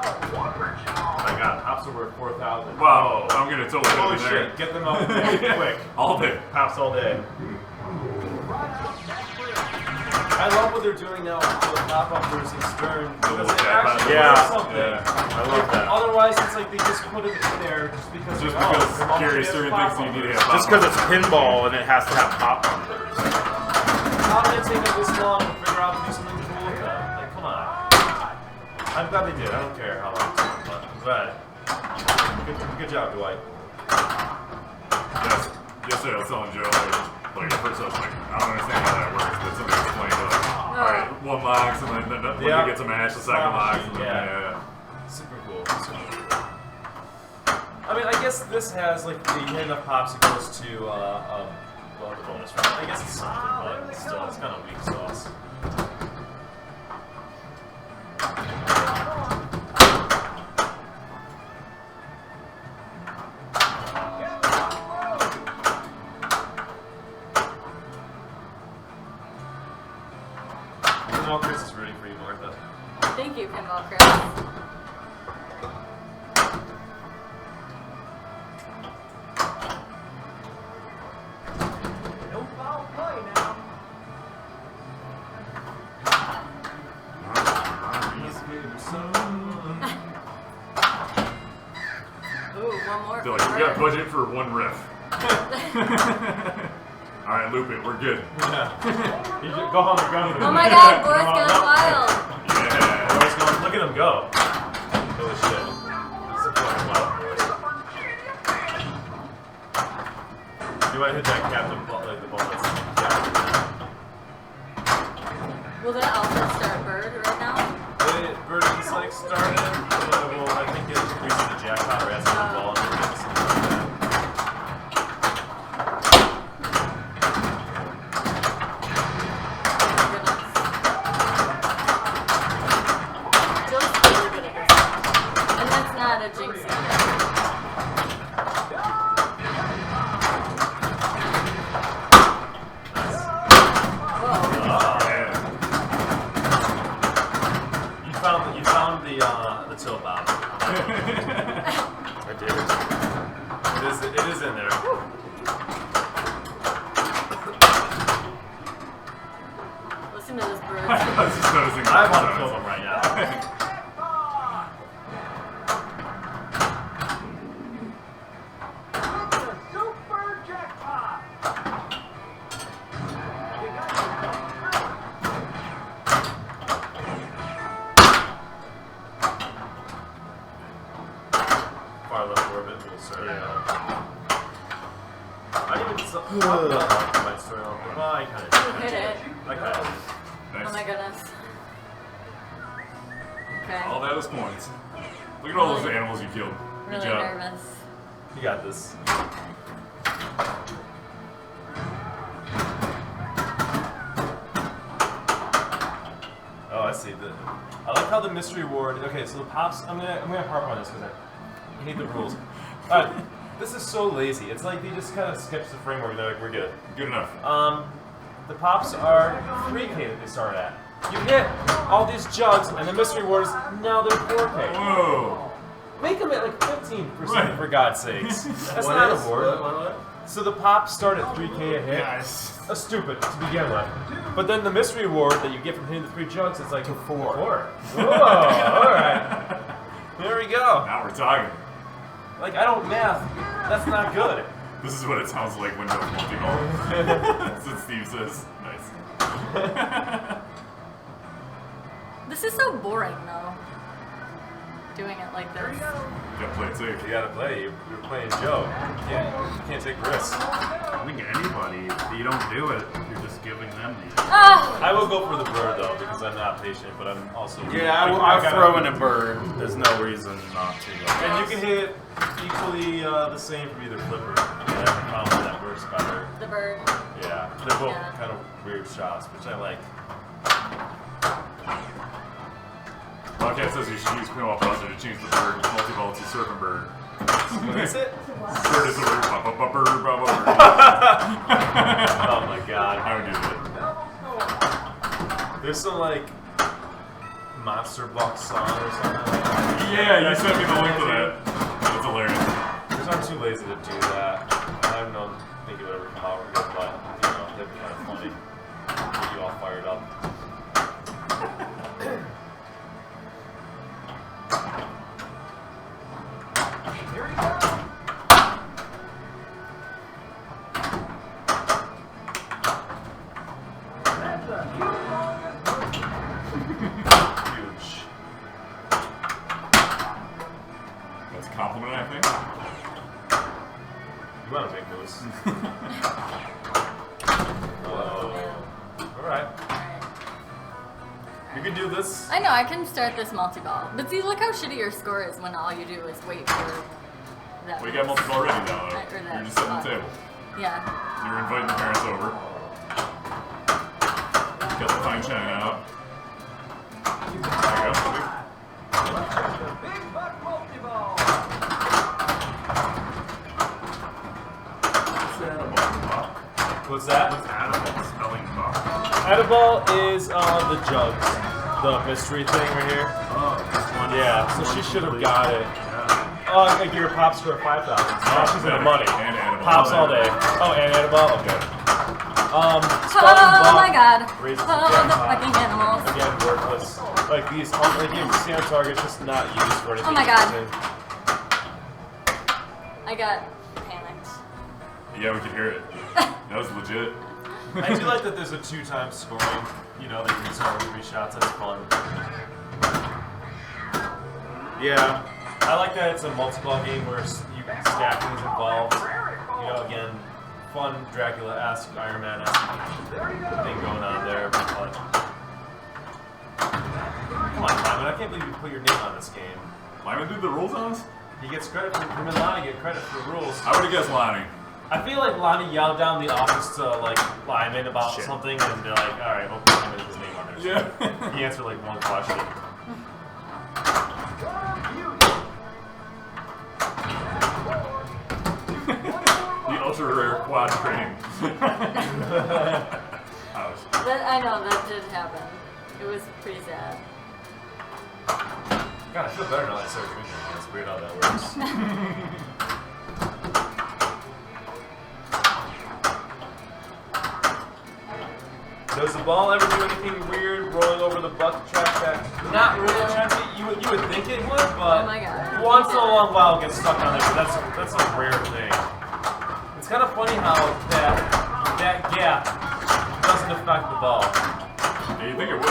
my God, hops are worth 4,000. Wow, I'm gonna totally Holy be there. shit! Get them out there quick. All day. Hops all day. I love what they're doing now with the pop-uppers and Stern because it actually does something. I love that. Otherwise, it's like they just put it in there just because. Gary Stern thinks you need to have Just because it's pinball and it has to have pop bumpers. How did it take them this long to figure out to do something cool with that? Like, come on. I'm glad they did. I don't care how long it took, but I'm glad. Good job, Dwight. Yes. Yesterday I was telling Joe, like at first I was like, I don't understand how that works, but somebody explained like, alright, one box and then when you get to match the second box and then Super cool. I mean, I guess this has like the enough pops it goes to well, the bonus round. I guess it's something, but still, it's kind of weak sauce. Pinball Chris is rooting for you, Martha. Thank you, Pinball Chris. No foul play now. Ooh, one more. They're like, we got budget for one riff. Alright, loop it, we're good. Yeah. You just go home and go. Oh my God, Boris Gone Wild. Yeah. Boris going, look at him go. Holy shit. He's a fucking wild horse. You might hit that captain, like the ball that's Will the alpha start bird right now? Bird is like started, well, I think it increases the jackpot or adds to the ball and something like that. Joe's really good at this. And that's not a jinx either. You found the tilt bob. I did. It is in there. Listen to this bird. I was just noticing I want to kill him right now. It's a super jackpot. You got your Far left orbit, we'll start. Yeah. I didn't even my story on well, I kind of Hit it. I kind of Oh my goodness. Okay. All that was points. Look at all those animals you killed. Good Really job. nervous. You got this. Oh, I see. I like how the mystery ward. Okay, so the pops. I'm gonna harp on this because I hate the rules. This is so lazy. It's like they just kind of sketch the framework and they're like, we're good. Good enough. The pops are 3K that they start at. You hit all these jugs, and the mystery wars now they're 4K. Whoa. Make them at like 15% Right. for God's sakes. That's not a ward. So the pops start at 3K a hit. Yes. That's stupid to begin with. But then the mystery reward that you get from hitting the 3 jugs is like to 4. Whoa, alright. There we go. Now we're talking. Like, I don't math. That's not good. This is what it sounds like when Windows multi-ball. That's what Steve says. Nice. This is so boring, though. doing it like this. You gotta play it safe. You gotta play. You're playing Joe. You can't take risks. I think anybody, if you don't do it, you're just giving them the. Ah! I will go for the bird though because I'm not patient, but I'm also. Yeah, I'll throw in a bird. There's no reason not to. And you can hit equally the same from either flipper. Yeah, probably that works better. The bird. Yeah, they're both Yeah. kind of weird shots, which I like. Podcast says you should use Pinball Buzzer to change the bird multi-ball to surfing bird. What is it? Bird is a bird. Bird. Oh my god. I would do that. There's some like Monster Box song or something like that. Yeah, you sent me the link to that. That's hilarious. Because I'm too lazy to do that. I don't think it would ever come out good, but you know, that'd be kind of funny. Get you all fired up. Here he goes. That's a humongous bird. Huge. That's a compliment, I think. You want to make those? Alright. You can do this. I know, I can start this multi-ball. But see, look how shitty your score is when all you do is wait for that. Well, you got multiple already now, though. Or that You're just setting the spot. table. Yeah. You're inviting the parents over. Got the fine china out. There you go. Let's check the big buck multi-ball. What's that? What's animal spelling buck? Edible is the jugs. The mystery thing right here. Oh, this one. Yeah, so she should have got it. Yeah. Oh, I give her pops for 5,000. So now she's in the money. And edible. Pops all day. Oh, and edible? Okay. Oh Spelling my god. raises the Oh, the jackpot. fucking animals. Again, worthless. Like these, like you see on target, just not used for anything. Oh my God. interesting. I got panicked. Yeah, we could hear it. That was legit. I do like that there's a 2-time scoring. You know, that you can start with 3 shots. That's fun. Yeah. I like that it's a multi-ball game where stacking is involved. You know, again, fun Dracula-esque, Iron Man-esque thing going on there. But come on, Simon, I can't believe you put your name on this game. Lyman did the rules on us? He gets credit for him and Lonnie get credit for the rules. I would have guessed Lonnie. I feel like Lonnie yelled down the office to like Lyman about Shit. something, and they're like, "All right, we'll put him his name on there." So Yeah. he answered like one question. The ultra rare quad training. Ouch. I know, that did happen. It was pretty sad. God, I feel better now that I started drinking. It's weird how that works. Does the ball ever do anything weird, rolling over the bucket track back? Not really, Chauncey. You would think it would, but Oh my God. once in a long while it gets stuck on there. But that's a rare thing. It's kind of funny how that gap doesn't affect the ball. Yeah, you think it would?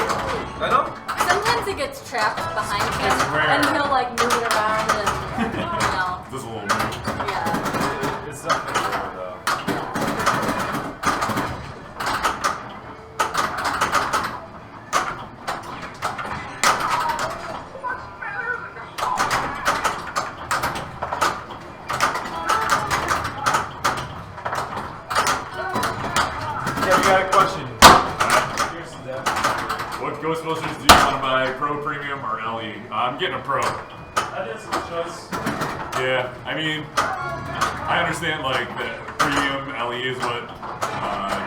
I know. Sometimes it gets trapped behind him, It's rare. and he'll like move it around and, you know, Just a little move. yeah. It's definitely rare though. Yeah, we got a question. Here's the What Ghostbusters do you want to buy? Pro, Premium, or LE? I'm getting a Pro. I did some choice. Yeah, I mean, I understand like that Premium LE is what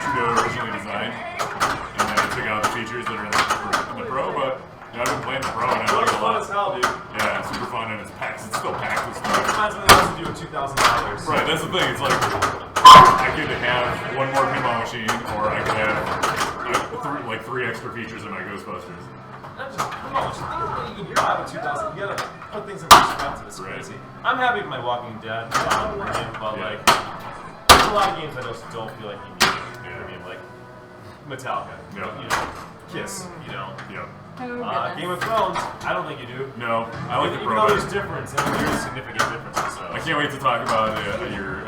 Trudeau originally designed, and then it took out the features that are in the Pro, but you know, I've been playing the Pro and I like It's it a fun lot. as hell, dude. Yeah, it's super fun and it's packed. It's still packed with stuff. Reminds me of what to do with $2,000. Right, that's the thing. It's like I could have one more pinball machine, or I could have like three extra features in my Ghostbusters. Not just, come on, just think of what you can buy with 2,000. You gotta put things in perspective. It's Right. crazy. I'm happy with my Walking Dead premium, but Yeah. like, there's a lot of games I just don't feel like you need premium, like Metallica, Yeah. you know, Kiss, you know. Yeah. Game of Thrones. I don't think you do. No, I like the Even though pro. there's difference, I mean, there's significant differences. So. I can't wait to talk about your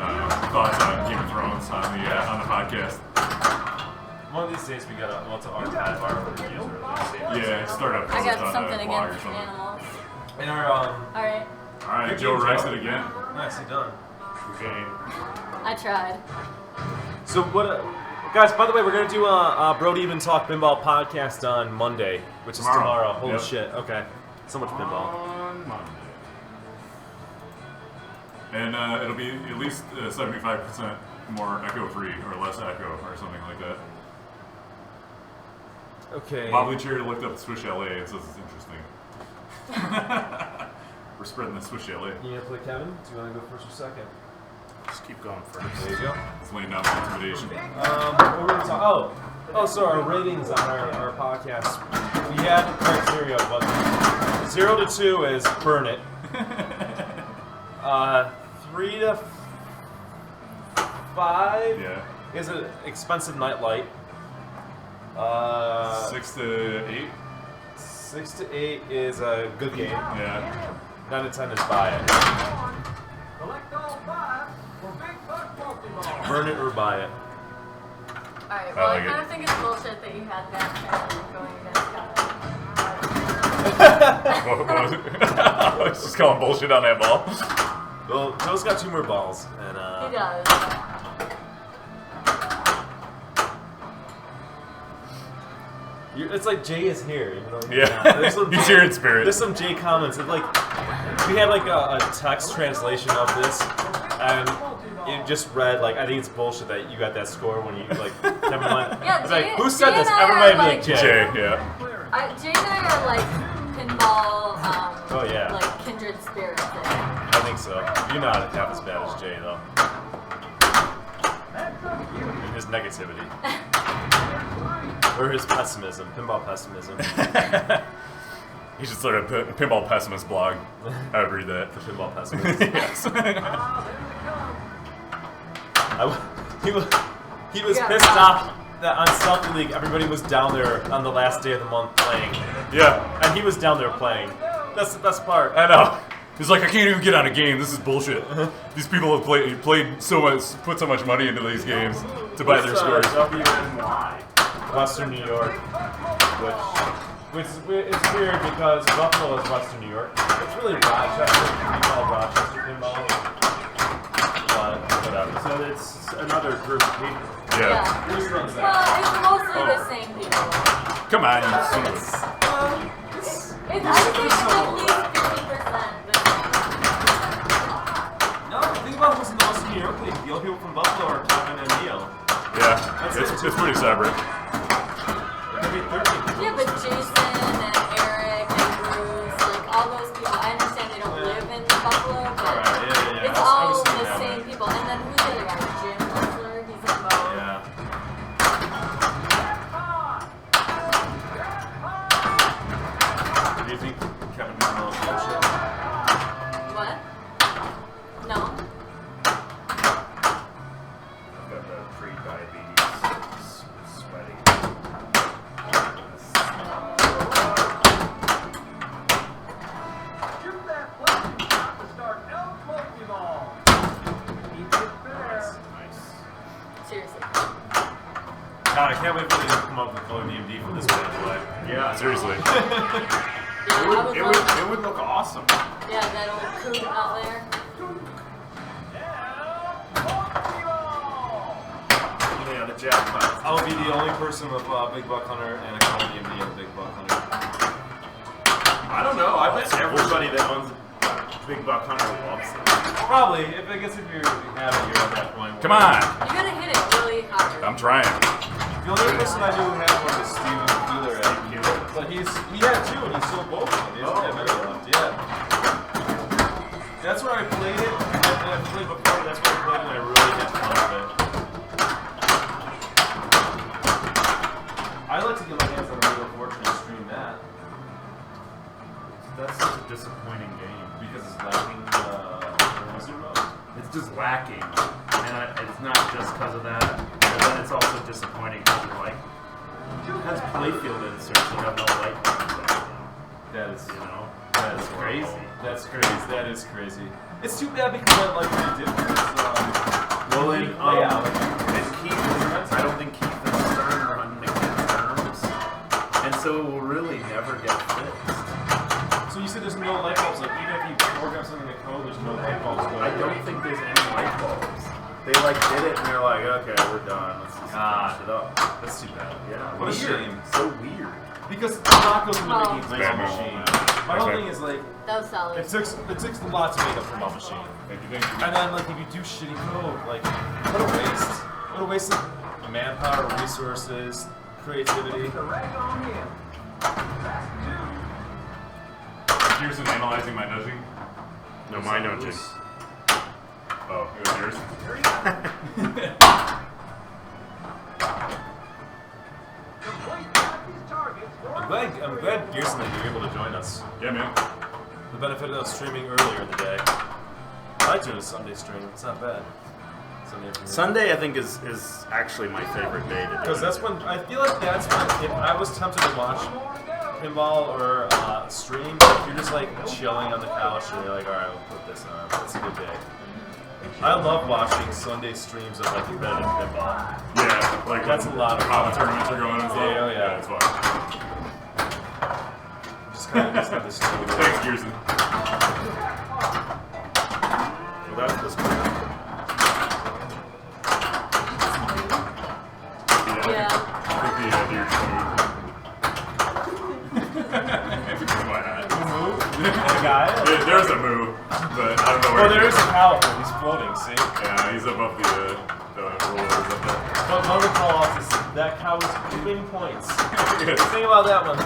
thoughts on Game of Thrones on the podcast. One of these days we gotta want to archive our reviews or at least Yeah, start up. I got something a blog or against something. animals. in our Alright, All right, Good Joe game, writes Joe. it again. nicely done. Okay. I tried. So what, guys? By the way, we're gonna do a Broad Even Talk Pinball podcast on Monday, which is tomorrow. Holy Yep. shit! Okay, so much pinball. On Monday. And it'll be at least 75% more echo-free or less echo or something like that. Okay. Wobbly Chair looked up Swish LA and says it's interesting. We're spreading the Swish LA. You gonna play Kevin? Do you want to go first or second? Just keep going first. There you go. It's laying down some intimidation. What we're gonna talk. Oh, so our ratings on our podcast. We had criteria of what 0 to 2 is burn it. 3 to 5 Yeah. is an expensive nightlight. 6 to 8. 6 to 8 is a good game. Yeah. 9 to 10 is buy it. Collect all 5 for Big Buck Pokeball. Burn it or buy it. Alright, I well, I like kind it. of think it's bullshit that you had that channel going against What was it? I was just calling bullshit on that ball. Well, Joe's got 2 more balls, and He does. It's like Jay is here, even though Yeah. There's some He's here in spirit. There's some Jay comments. It's like we had like a text translation of this, and it just read like, I think it's bullshit that you got that score when you like never mind. Yeah, It's like, Jay- who said Jay this? and I Everybody are, be like like- Jay. Jay, yeah. Jay and I are like pinball, Oh, yeah. like kindred spirits. I think so. You're not half as bad as Jay though. And his negativity. Or his pessimism, pinball pessimism. He should start a pinball pessimist blog. I would read that. The pinball pessimist. Yes. He was Yeah. pissed off that on Selfie League everybody was down there on the last day of the month playing, Yeah. and he was down there playing. That's the best part. I know. He's like, I can't even get on a game. This is bullshit. These people have played so much, put so much money into these games to buy their scores. WNY. Western New York, which is weird because Buffalo is Western New York. It's really Rochester. We call Rochester pinball, but whatever. So it's another group of people. Yeah. Who's runs Well, that? it's mostly the same people. Come on, you son of a... I would say it's at least 50%. No, think about who's in the Western New York League. The only people from Buffalo are Kevin and Neil. Yeah, it's pretty separate. Maybe 13. Yeah, but Jason and Eric and Bruce, like all those people, I understand they don't live in Buffalo, but Alright, yeah. it's I all was the thinking that same way. people. And then who's the other guy? Jim Wessler, he's in Mo. Yeah. Do you think Kevin Neal is bullshit? What? No. I've got the pre-diabetes sweaty. Shoot that plastic shot to start El Pokeball. Keep it fair. Nice. Seriously. God, I can't wait for you to come up with color DMD for this bad boy. Yeah, Seriously. Yeah, I would love, it would look awesome. yeah, that old coot out there. Yeah, the jackpot. I'll be the only person with Big Buck Hunter and a color DMD of Big Buck Hunter. I don't know. I bet everybody that owns a Big Buck Hunter loves it. Probably, if you have it, you're at that point. Come on. You gotta hit it really hard. I'm trying. The only person I knew who had one was Steven Keeler, but he had 2 and he sold both of them. He doesn't have any left. Yeah. That's where I played it. And I played before. That's where I played it, and I really had fun with it. I like to get my hands on a Wheel of Fortune and stream that That's such a disappointing game. because it's lacking the Wizard Mode. It's just lacking, and it's not just because of that. But then it's also disappointing because of like It has playfield inserts that have no light bulbs on them. That is, You know? that is Crazy. That's crazy. That is crazy. It's too bad because I like what they did with this. Well, then, layout. and Keith, I don't think Keith and Stern are on the terms, and so it will really never get fixed. So you said there's no light bulbs. Like even if you program something in the code, there's no light bulbs. I don't think there's any light bulbs. They like did it and they're like, okay, we're done. Let's just finish it up. That's too bad. Yeah. What a Weird. shame. So weird. Because the lot goes into Oh. making things on Bad machine. move. My whole Okay. thing is like, That was solid. it takes a lot to make up from a machine. Thank you. And then like if you do shitty code, like what a waste. What a waste of manpower, resources, creativity. The rag on in. That's two. Pearson analyzing my nudging. No, my nudging. Oh, it was yours. Complete these targets. I'm glad Gearson that you're able to join us. Yeah, man. The benefit of streaming earlier in the day. I like doing a Sunday stream. It's not bad. Sunday afternoon. Sunday, I think, is actually my favorite day to do. Because that's when I feel like that's when if I was tempted to watch pinball or stream, if you're just like chilling on the couch and you're like, all right, we'll put this on. That's a good day. I love watching Sunday streams of like competitive pinball. Yeah, like That's a lot of how the fun. tournaments are going and stuff. Yeah, oh, yeah. It's fun. Just kind of just have this. Thanks, Gearson. Well, that's this cool. Yeah. I think the deer should move. Why not? The guy. There's a move, but I don't know where. Oh, there is a cow. He's floating. See. Yeah, he's above the rollers up there. But one of the call-offs is that cow is giving points. Yes. Think about that one.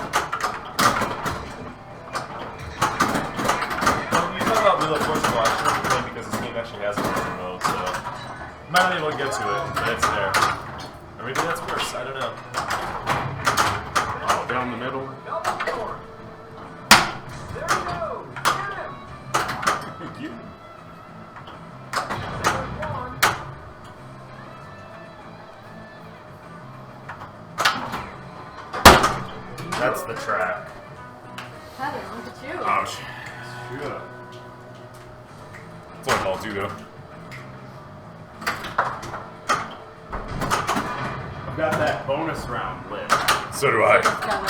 You talk about Wheel of Fortune, well, I sure can because this game actually has a run mode, so might not be able to get to it, but it's there. Or maybe that's worse. I don't know. Oh, down the middle. Double forward. There he goes. Get him. Thank you. There's one. That's the track. Kevin, look at you. Ouch. Yeah. It's only ball two though. I've got that bonus round lit. So do I. Kevin.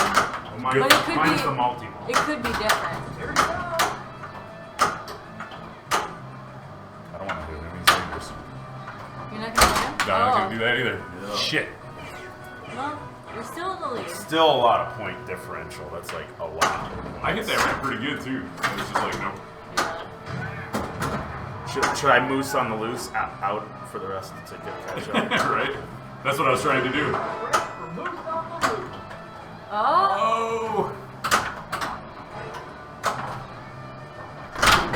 Well, mine, But it could mine's be- the multi-ball. It could be different. Here he goes. I don't want to do anything dangerous. You're not gonna win? No, I'm not gonna do that either. Yeah. Shit. Well, you're still in the lead. Still a lot of point differential. That's like a lot. I hit that ramp pretty good too. It's just like nope. Should I moose on the loose out for the rest to get catch up? Right? That's what I was trying to do. Removed on the loop. Oh. Oh.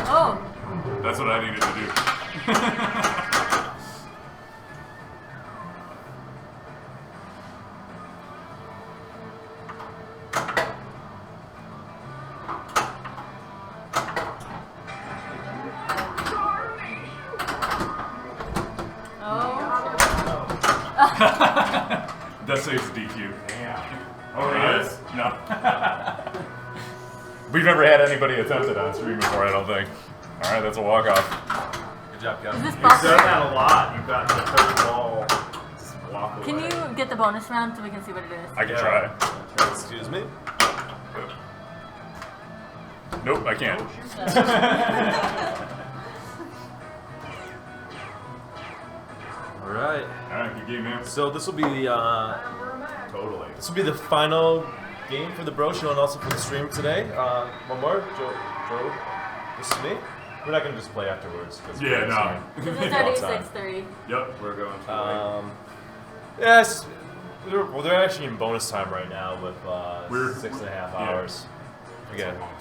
Oh. That's what I needed to do. That saves DQ. Oh, it is? No. We've never had anybody attempt it on stream before, I don't think. Alright, that's a walk-off. Good job, Is Kevin. this You've done possible? that a lot. You've got the third ball. Just walk away. Can you get the bonus round so we can see what it is? I can try. Excuse me. Nope, I can't. All right. Alright, good game, man. So this will be the Totally. this will be the final game for the Bro Show and also for the stream today. One more, Joe. This is me. We're not gonna just play afterwards. 'cause Yeah, no. Because it's already 6:30. Yep. We're going to Yes. They're actually in bonus time right now with We're- 6.5 yeah. hours. Again, a long time.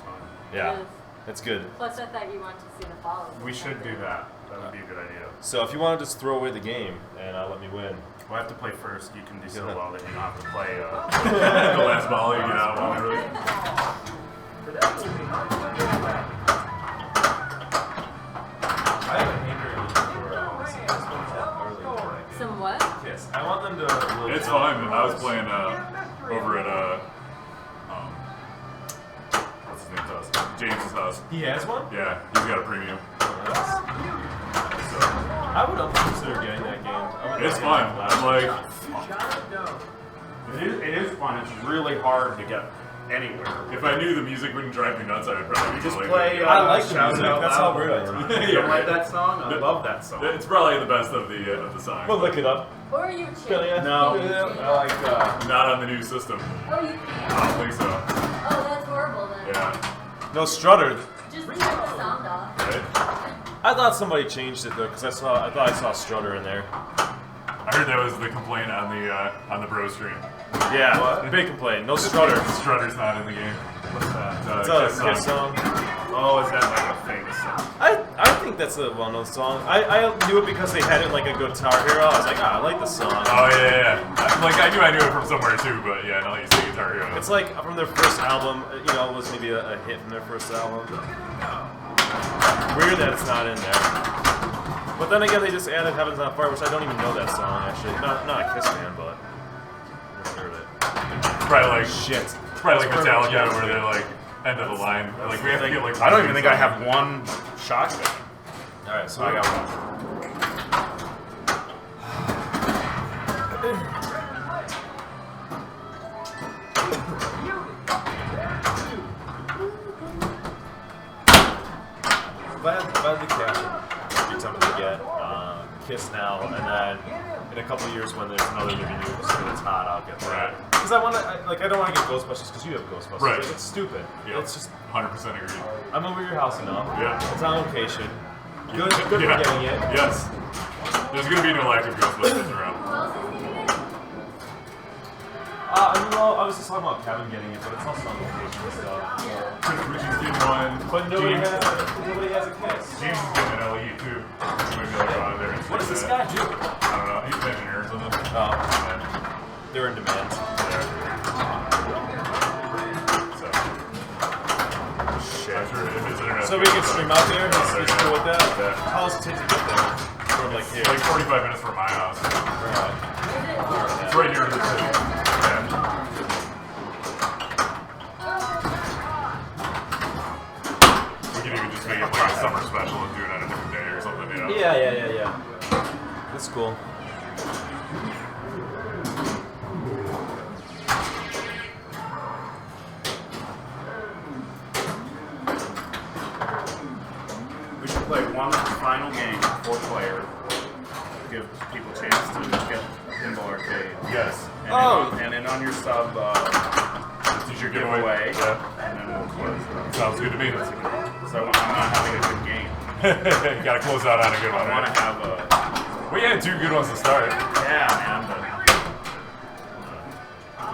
yeah, Yes. that's good. Plus, I thought you wanted to see the follow. We should do that. That would be a good idea. So if you want to just throw away the game and let me win. We'll have to play first. You can do so well that you don't have to play. The last ball you get out one early. Today will be unforgettable. I have an anger for early. Some what? Yes, I want them to. It's fun. I was playing over at what's his name's house? James's house. He has one? Yeah, he's got a premium. So I would have considered getting that game. it's fun. I'm like, It is fun. It's really hard to get anywhere. if I knew the music wouldn't drive me nuts, I would probably Just like play. it. I like the Shout music. Out That's Loud. how weird I am. You don't like that song? I love that song. It's probably the best of the songs. We'll look it up. Or are you chill? No, I like. Not on the new system. Oh, you I can't. don't think so. Oh, that's horrible then. Yeah. No strutter. Just turn the sound off. Right? I thought somebody changed it though, because I thought I saw strutter in there. I heard that was the complaint on the bro stream. Yeah, What? big complaint. No strutter. Strutter's not in the game. What's that? It's a Kiss song. Oh, is that like a famous song? I think that's a well-known song. I knew it because they had it like a Guitar Hero. I was like, I like the song. Oh yeah. Like I knew it from somewhere too, but yeah, now that you say Guitar Hero. It's like from their first album. You know, it was maybe a hit from their first album. Weird that it's not in there. But then again, they just added Heaven's on Fire, which I don't even know that song actually. Not a Kiss fan, but I heard it. It's probably like Shit. It's probably like Metallica where they're like end of the line. Like we have to get like. I don't even think I have one shotgun. All right, so I got one. If I had the cash, it'd be something to get Kiss now, and then in a couple years when there's another movie news that's hot, I'll get that. Because I don't want to get Ghostbusters because you have Ghostbusters. Right. Like, it's stupid. Yeah. It's just 100% agree. I'm over your house enough. Yeah. It's on location. Good for Yeah. getting it. Yes. There's gonna be no active Ghostbusters around. Who else is getting it? Well, I was just talking about Kevin getting it, but it's also on location and stuff. Chris Ritchie's getting one. But nobody James, has a Kiss. James is getting an LE too. Maybe like go out there and What does fix this that. guy do? I don't know. He's an engineer or something. Oh, And, they're in demand. so. Shit. I'm sure if his internet. So we can stream out there. Oh, He's cool with that. Yeah. How long does it take to get there? From like here. Like 45 minutes from my house. It's right here in the city. Yeah. We could even just make it like a summer special and do it on a different day or something, you know? Yeah. That's cool. We should play one final game, 4-player. Give people a chance to get Pinball Arcade. Yes. And then on your sub, T-shirt giveaway. Yeah. And then we'll close it up. Sounds good to me. So I'm not having a good game. You gotta close out on a good one, I want right? to have a. We had 2 good ones to start. Yeah, man, but. I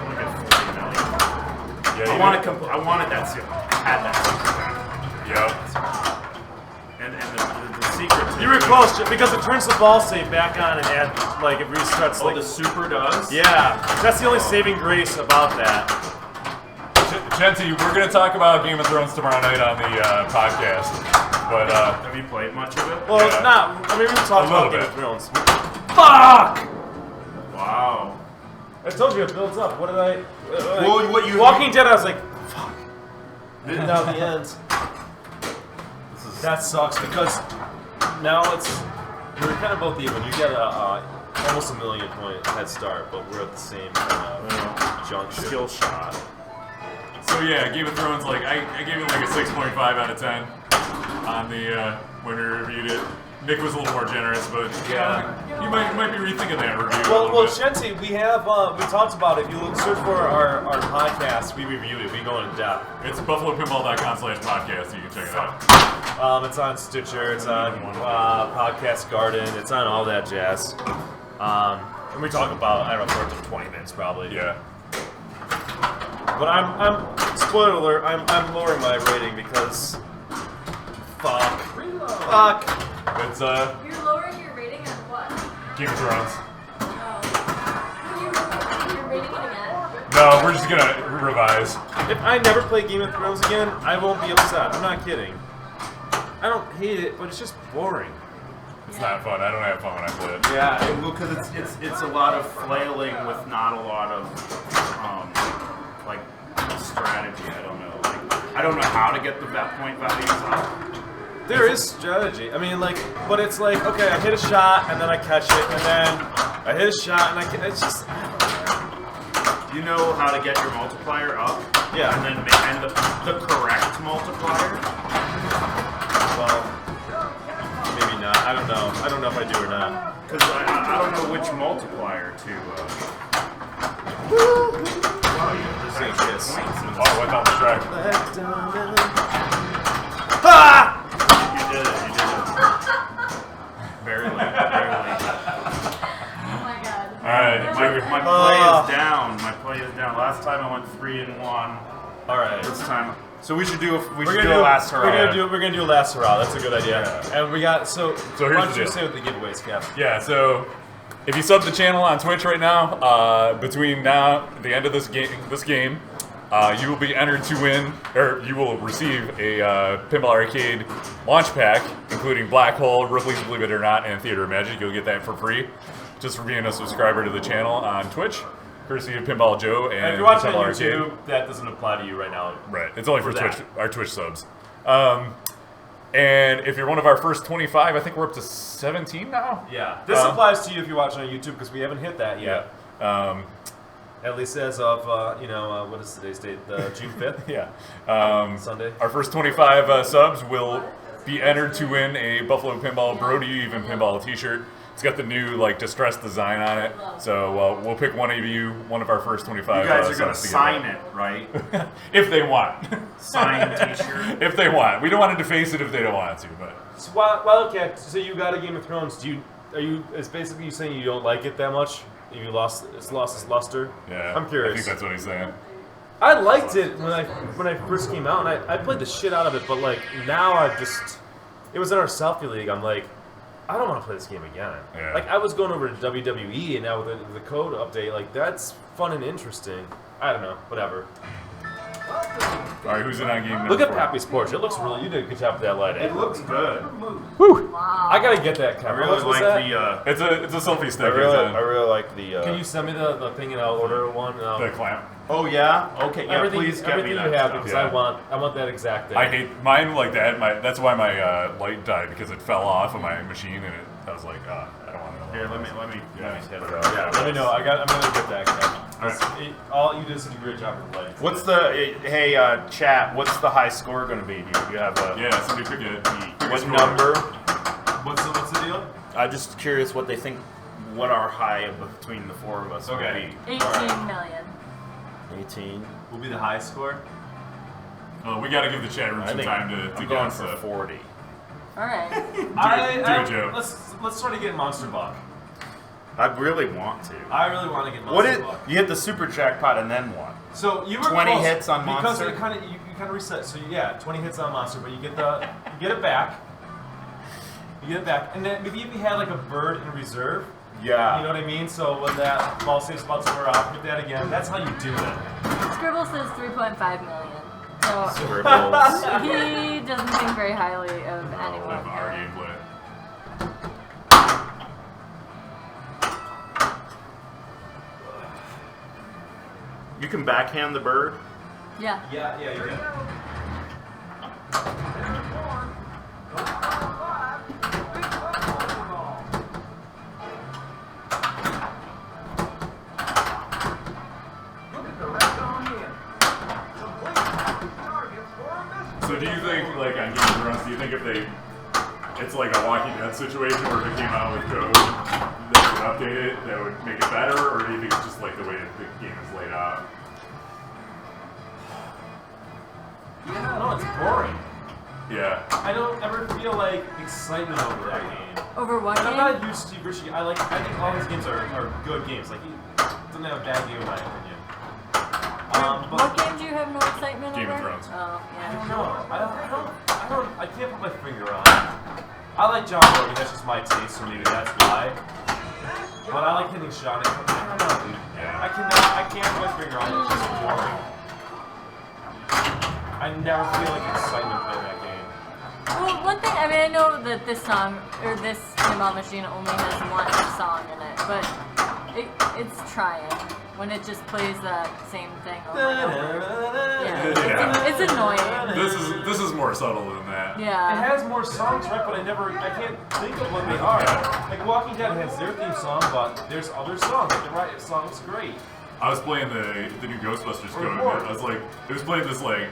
wanna get 40 million. Yeah, I you want did. to. I wanted that. Had that secret back. Yep. And the secret. To You were close because it turns the ball save back on and it restarts. Oh, Like the super does. yeah, that's the only saving grace about that. Genty, we're gonna talk about Game of Thrones tomorrow night on the podcast. But Have you played much of it? Well, Yeah. not. I mean, we talked A little about Game bit. of Thrones. Fuck! Wow. I told you it builds up. What did I? Well, what you- Walking Dead. I was like, fuck. And now the end. That sucks because now we're kind of both even. You get almost a 1,000,000 point head start, but we're at the same junction. Skill shot. so yeah, Game of Thrones. Like I gave it like a 6.5 out of 10 on the when we reviewed it. Nick was a little more generous, but yeah, you might be rethinking that review. a Well, little bit. Shenty, we have we talked about it. If you search for our podcast, we reviewed it. We go into depth. It's buffalopinball.com/podcast. You can check it out. It's on Stitcher. It's on Podcast Garden. It's on all that jazz. And we talk about I don't know, for 20 minutes probably. Yeah. But I'm spoiler alert. I'm lowering my rating because fuck. It's You're lowering your rating on what? Game of Thrones. You're rating it again? No, we're just gonna revise. If I never play Game of Thrones again, I won't be upset. I'm not kidding. I don't hate it, but it's just boring. It's not fun. I don't have fun when I play it. Yeah, because it's a lot of flailing with not a lot of like strategy. I don't know. Like, I don't know how to get the point values up. There is strategy. I mean, like, but it's like, okay, I hit a shot and then I catch it, and then I hit a shot and it's just. You know how to get your multiplier up? Yeah. And then and the correct multiplier? Well, maybe not. I don't know. I don't know if I do or not. Because I don't know which multiplier to. Wow, there's Say actually kiss. points in this. Oh, went down the track. Ah! You did it. You did it. Very late. Very late. Oh my god. All right, My play is down. My play is down. Last time I went 3-1. All right. This time, so we should do a We're gonna a last hurrah. We're gonna do a last hurrah. That's a good idea. Yeah. And we got so. So here's why the don't you deal. say with the giveaways, Cap? Yeah, so if you sub the channel on Twitch right now, between now the end of this game, you will be entered to win, or you will receive a Pinball Arcade launch pack, including Black Hole, Ripley's Believe It or Not, and Theater of Magic. You'll get that for free, just for being a subscriber to the channel on Twitch, courtesy of Pinball Joe and And if you're watching Pinball on Arcade. YouTube, that doesn't apply to you right now. Right, it's only for For Twitch, that. our Twitch subs. And if you're one of our first 25, I think we're up to 17 now. Yeah. This applies to you if you're watching on YouTube because we haven't hit that yet. At least as of what is today's date? June 5th. Yeah. Sunday. Our first 25 subs will be entered to win a Buffalo Pinball Bro Do You Even Pinball t-shirt. It's got the new distressed design on it. So we'll pick one of our first 25 You guys are gonna subs to get sign that. it, right? If they want. Signed T-shirt. If they want. We don't want to deface it if they don't want to, but So, Wildcat, so you got a Game of Thrones. It's basically you saying you don't like it that much? It's lost its luster? yeah. I'm curious. I think that's what he's saying. I liked it when I first came out, and I played the shit out of it, but now it was in our selfie league. I'm like, I don't want to play this game again. Yeah. I was going over to WWE, and now with the code update, that's fun and interesting. I don't know, whatever. All right, who's in on game number Look at 4? Pappy's Porsche. It looks really. You did a good job with that lighting. It looks good. Woo! Wow. I gotta get that I camera. really What's like that? the. It's a selfie stick. I it's really like the. Can you send me the thing and I'll order one? the clamp. Oh yeah. Okay. Yeah. everything Please get me everything that you have stuff. because Yeah. I want that exact thing. I hate mine like that. That's why my light died, because it fell off of my machine, and I was like, I don't want to. Here, let me hit it up. Yeah, let me know. I'm gonna get that. Cap. Alright. All you did is do a great job with the lighting. What's the chat? What's the high score going to be? Do you have a Yeah, somebody pick it. what number? What's the deal? I'm just curious what they think. What our high between the four of us Okay. would 18 million. be? 18. Will be the highest score. Well, we got to give the chat room I some think time to I'm going guess. for 40. Alright. Do it, Joe. Let's try to get Monster Buck. I really want to. I really want to get Monster What is Buck. you hit the super jackpot and then what? So you were 20 close, hits on because Monster? you kind of reset. So yeah, 20 hits on Monster, but you get it back. You get it back, and then maybe if you had like a bird in reserve. Yeah. You know what I mean? So when that ball saves spots over off, hit that again. That's how you do it. Scribble says 3.5 million. So Scribbles. he doesn't think very highly of Of anyone. our gameplay. You can backhand the bird. Yeah. Yeah, you can. Look at the rest on in. Complete targets for a miss. So do you think, like on Game of Thrones, do you think if it's like a Walking Dead situation where if it came out with code, they would update it, that would make it better, or do you think it's just like the way the game is laid out? No, it's boring. Yeah. I don't ever feel like excitement over that game. Over what And I'm game? not a huge Steve Ritchie. I think all his games are good games. Like he doesn't have a bad game in my opinion. What But game do you have no excitement Game of over? Thrones. Oh, I yeah. don't know. I can't put my finger on it. I like John Morgan. That's just my taste, so maybe that's why. But I like hitting shot. I don't know, dude. Yeah. I can't put my finger on it. It's just boring. I never feel like excitement playing that game. Well, one thing, I know that this song, or this pinball machine only has one song in it, but It's trying when it just plays that same thing over and over. Yeah. It's annoying. This is more subtle than that. It Yeah. has more songs, right? But I can't think of what they are. Like Walking Dead has their theme song, but there's other songs. Like the Riot song's great. I was playing the new Ghostbusters code, and I was like, it was playing this like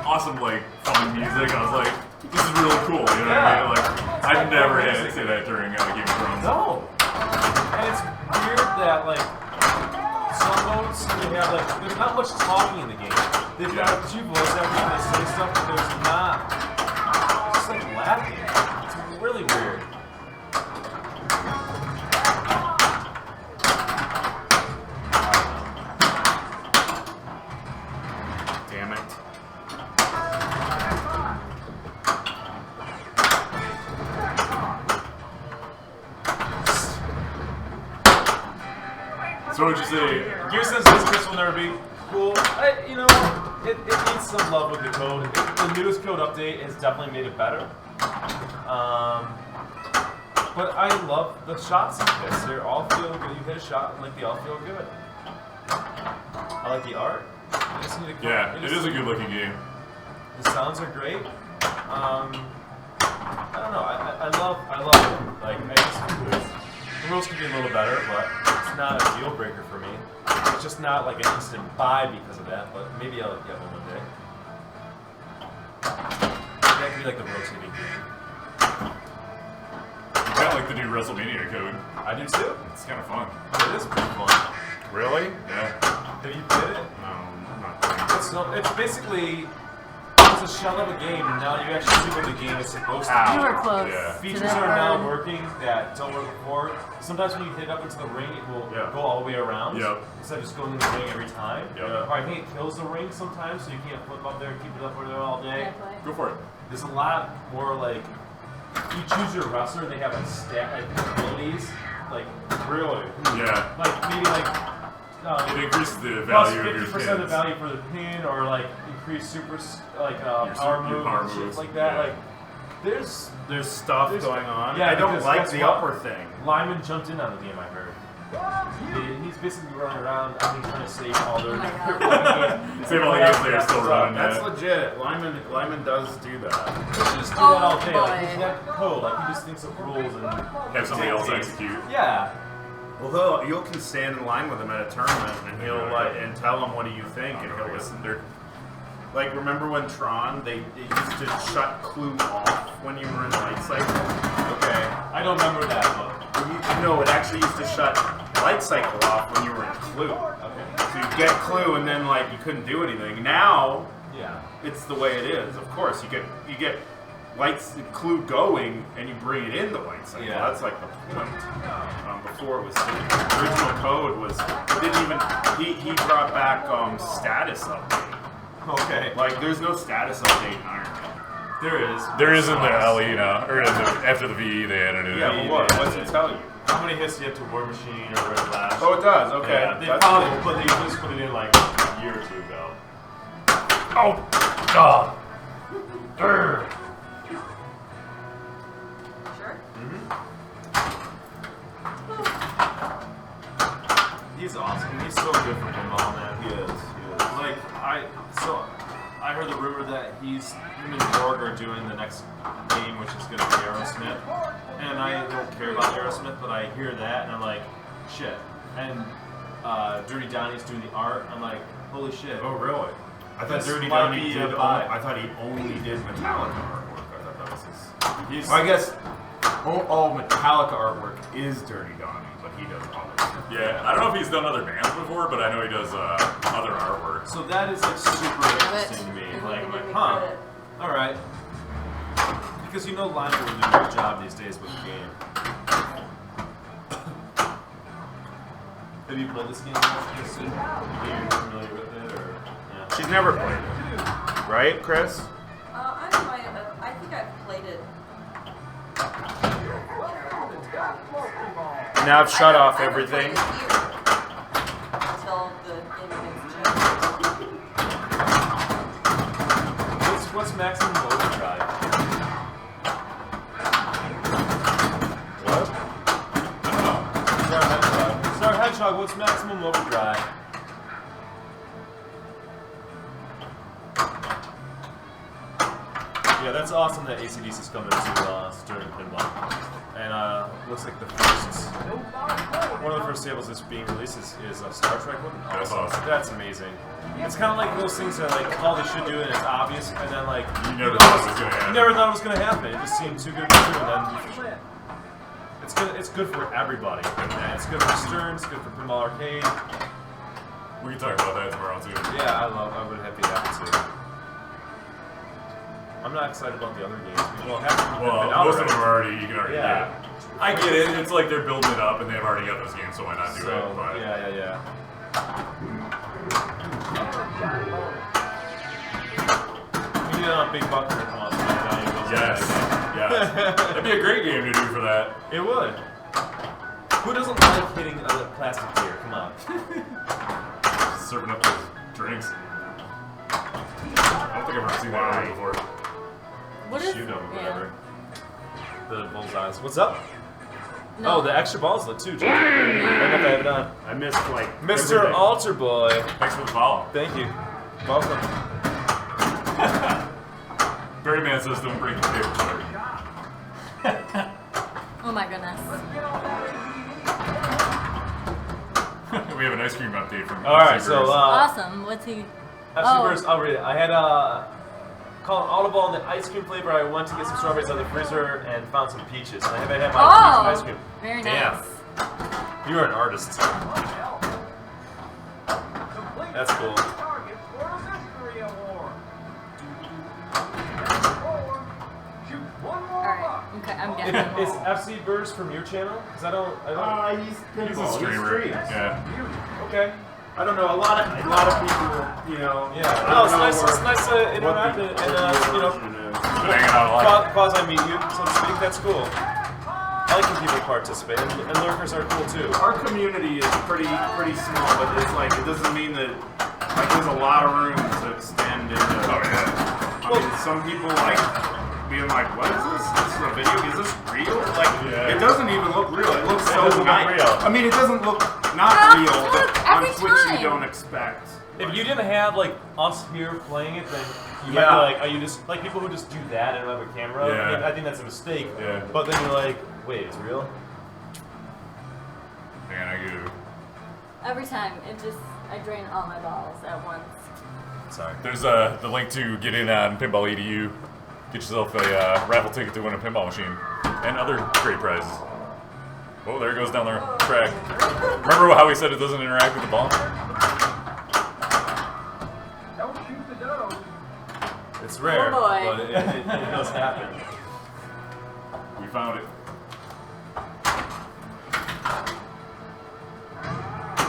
awesome like fun music. I was like, this is really cool. You know what I mean? Like I've never had to say that during Game of Thrones. No. And it's weird that like some modes they have like there's not much talking in the game. They've got two voice actors and they say stuff, but there's not. It's just like laughing. It's really weird. Damn it. So what would you say? Gear Sense this will never be cool. It needs some love with the code. The newest code update has definitely made it better. But I love the shots in this. They all feel good. You hit a shot and like they all feel good. I like the art. I just need to Yeah, it is a good looking game. The sounds are great. I don't know. I love it. Like the rules could be a little better, but it's not a deal breaker for me. It's just not like an instant buy because of that. But maybe I'll get one day. That could be like the rotating game. You kind of like the new WrestleMania code. I do too. It's kind of fun. It is pretty fun. Really? Yeah. Have you played it? No, I'm not playing. It's basically it's a shell of a game, and now you actually see what the game is supposed to be. You were close. Yeah. to Features that are now word. working that don't work before. Sometimes when you hit up into the ring, it will Yeah. go all the way around. Yep. Instead of just going in the ring every time. Yep. Or I think it kills the ring sometimes, so you can't flip up there and keep it up there all day. Can't play. Go for it. There's a lot more like you choose your wrestler, they have like stat like abilities. Like really? Yeah. Like maybe like It increases the plus value of your 50% of the pins. value for the pin, or like increase super Your power your moves power and shit moves, like that. yeah. Like there's There's stuff There's- going on. yeah, I don't because like guess the what? upper thing. Lyman jumped in on the game, I heard. He's basically running around, I think, trying to save all their Oh my God. Save all the games they're still running. That's Yeah. legit. Lyman does do that. Let's just do Oh, that all day. Like, boy. he's that code. Like, he just thinks of rules and Have somebody else execute. yeah. Well, you can stand in line with him at a tournament, and he'll and tell him what do you think, and he'll listen to. Like, remember when Tron they used to shut Clue off when you were in Light Cycle? Okay. I don't remember that, but No, it actually used to shut Light Cycle off when you were in Clue. okay. So you get Clue, and then like you couldn't do anything. Now Yeah. it's the way it is. Of course, you get Clue going, and you bring it into Light Cycle. Yeah. That's like the point. Before it was the original code was didn't even he brought back status update. Okay. Like there's no status update in Iron Man. There is. There is in the LE now, or in the, after the VE they added it. Yeah, but what? What's it tell you? How many hits do you have to War Machine or Red Flash? Oh, it does. Okay. Yeah, they That's probably cool. they just put it in like a year or two ago. Oh, God. Sure. He's awesome. He's so good for pinball, man. He is. Like I heard the rumor that him and Borg are doing the next game, which is going to be Aerosmith. And I don't care about Aerosmith, but I hear that and I'm like, shit. And Dirty Donnie's doing the art. I'm like, holy shit. Oh, really? I thought This Dirty might Donnie be did. a vibe. I thought he only did Metallica artwork. I thought that was his. He's, Well, I guess all Metallica artwork is Dirty Donnie, but he does others. Yeah, I don't know if he's done other bands before, but I know he does other artwork. so that is like super interesting to me. Like, I'm like, huh. All right. Because you know Lime will do a good job these days with the game. Have you played this game yet? Are you familiar with it, or yeah? She's never played it, right, Chris? I might have. I think I've played it. Now I've shut off I haven't everything. played it here until the game gets What's maximum overdrive? What? Star Chicago, it's maximum overdrive. Yeah, that's awesome that ACDC's coming to during Pinball. And looks like the first, one of the first tables that's being released is a Star Trek one. That's awesome. That's amazing. It's kind of like those things that like, oh, they should do it and it's obvious, and then like, You never thought it was going to happen. you never thought it was going to happen. It just seemed too good to be true, and then it's good for everybody. And it's good for Stern, it's good for Pinball Arcade. We can talk about that tomorrow too. Yeah, I would be happy to. I'm not excited about the other games. Well, Most of them are already, you can already Yeah. get. I get it. It's like they're building it up and they've already got those games, so why not do it? But Yeah. We need it on Big Buck to come out. Yes. That'd be a great game to do for that. It would. Who doesn't like hitting a plastic beer? Come on. Serving up those drinks. I don't think I've ever seen that movie before. What is? Shoot 'em, Yeah. whatever. The bullseyes. What's up? No. Oh, the extra balls look too, Jay. I don't know if I have it on. I missed like Mr. everything. Alter Boy. Thanks for the follow. Thank you. Welcome. Barry Man says don't break the table. Oh my goodness. We have an ice cream update from Alright, FC so Burst. Awesome. What's he? FC Burst, I'll read it. I had called an audible in the ice cream flavor. I went to get some strawberries out of the freezer and found some peaches. And I haven't had my peach ice cream. Very Damn. nice. You're an artist. That's cool. Targets for a mystery award. Shoot one more All right. buck. Okay, I'm getting Is FC Burst from your channel? Because I don't. He's He's a pinball. streamer. He streams. Yeah. Okay. I don't know. A lot of people, you know. Yeah. I No, don't know it's nice to what interact the and you know, version is. Been hanging out a lot. quasi meet you, so to speak. That's cool. I like when people participate, and lurkers are cool too. Our community is pretty small, but it's like it doesn't mean that like there's a lot of room to extend into. Oh yeah. I mean, some people like being like, "What is this? This is a video? Is this real?" Like, Yeah. it doesn't even look real. It looks so doesn't look nice. real. I mean, it doesn't look not Look, real, but on every Twitch time. you don't expect. If you didn't have like us here playing it, then you Yeah. might be like, are you just like people who just do that and don't have a camera? Yeah. I think that's a mistake. Yeah. But then you're like, wait, it's real? Man, I do. Every time, I drain all my balls at once. Sorry. There's the link to get in on Pinball EDU. Get yourself a raffle ticket to win a pinball machine and other great prizes. Oh, there it goes down the track. Remember how we said it doesn't interact with the ball? Don't shoot the dough. It's rare, Oh, boy. but it does happen. We found it.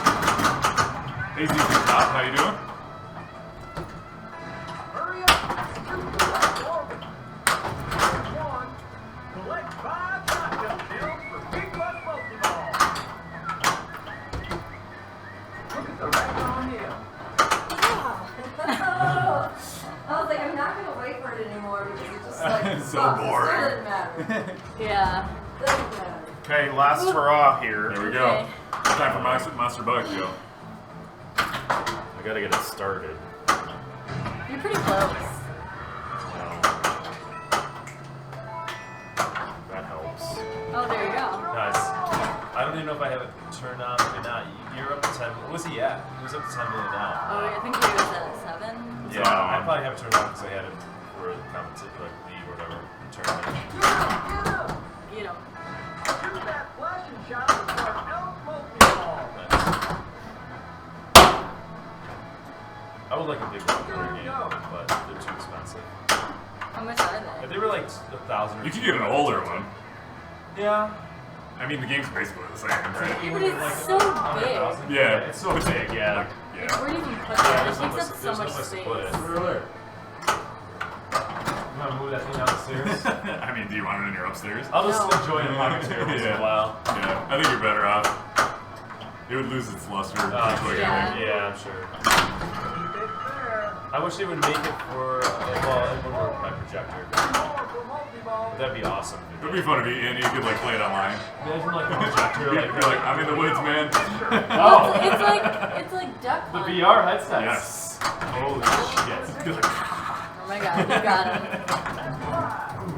Hey, ZZ Top, how you doing? Hurry up. Shoot the dough. One. Collect 5 shotgun shells for Big Buck Multi-Ball. Look at the rack on him. I was like, I'm not gonna wait for it anymore because it's just like So sucks. boring. It doesn't matter. Yeah. Doesn't matter. Okay, last hurrah here. There we go. Okay. Time for Monster Bug, Joe. I gotta get it started. You're pretty close. That helps. Oh, there you go. Nice. I don't even know if I have it turned on or not. You're up to 10. What was he at? He was up to 10 million now. Oh, I think he was at 7. Yeah, I probably have it turned on because I had it for the competition, like league or whatever tournament. You know. Shoot that flashing shot for an elk multi-ball. I would like a big one for a game, but they're too expensive. How much are If they? they were like 1,000 or You could get an older one. Yeah. I mean, the game's basically the same, right? But it's so big. Yeah. It's so big, yeah. Yeah. Where do you even put Yeah, that? It there's no takes place, up so there's no much place to space. put it. You want to move that thing down the stairs? I mean, do you want it in your upstairs? I'll just No. enjoy it momentarily once in Yeah. a while. Yeah, I think you're better off. It would lose its luster. Yeah. Yeah, I'm sure. Keep it there. I wish they would make it for, well, it would work with my projector. for multi-ball. That'd be awesome. It'd be fun if you could like play it online. Imagine like a projector, You're like, I'm in the woods, man. Well, it's like duck the hunt. VR headsets. Yes. Holy shit. Oh my god, you got him.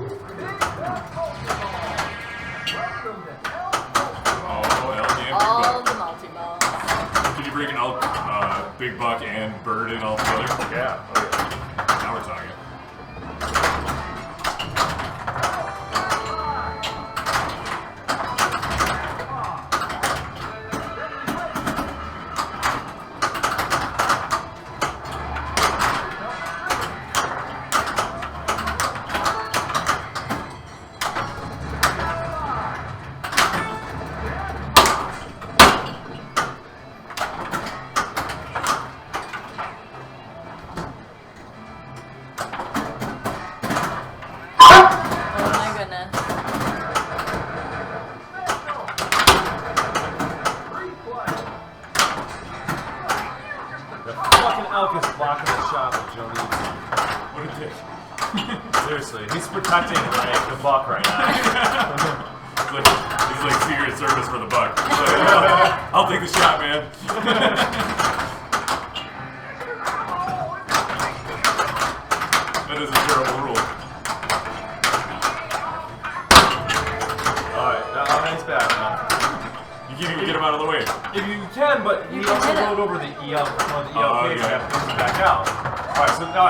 Oh, Elk and Big All Buck. the multi-balls. Can you bring an Elk, Big Buck, and Bird in all together? Yeah. Now we're talking. Oh my goodness. The fucking elk is blocking the shot that Joe needs. What a dick. Seriously, he's protecting the buck right now. He's like Secret Service for the buck. He's like, I'll take the shot, man. That is a terrible rule. Alright, nice back, man. You can't even get him out of the way. If you can, but You you can also hit it. rolled over the EL, one of the Oh, EL cage, okay. and have to push it back out. Alright, so now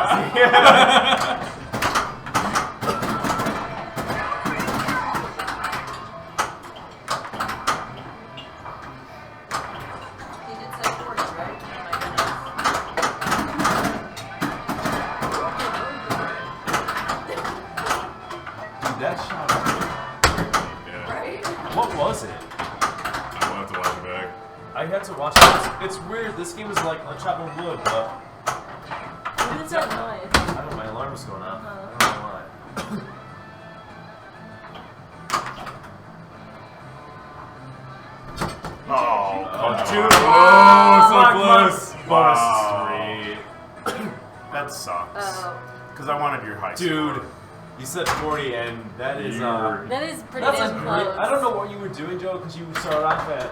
He did say 40, right? dude, that shot. Yeah. Right? What was it? I'll have to watch it back. I had to watch it. It's weird. This game is like unchopping wood, but What is that noise? I don't know. My alarm was going off. I don't know why. Oh, come Dude. on. Oh, so close. Bonus Wow. 3. That sucks. Oh, Because I wanted your high Dude, score. you said 40, and that is that is pretty that's damn a close. great. I don't know what you were doing, Joe, because you started off at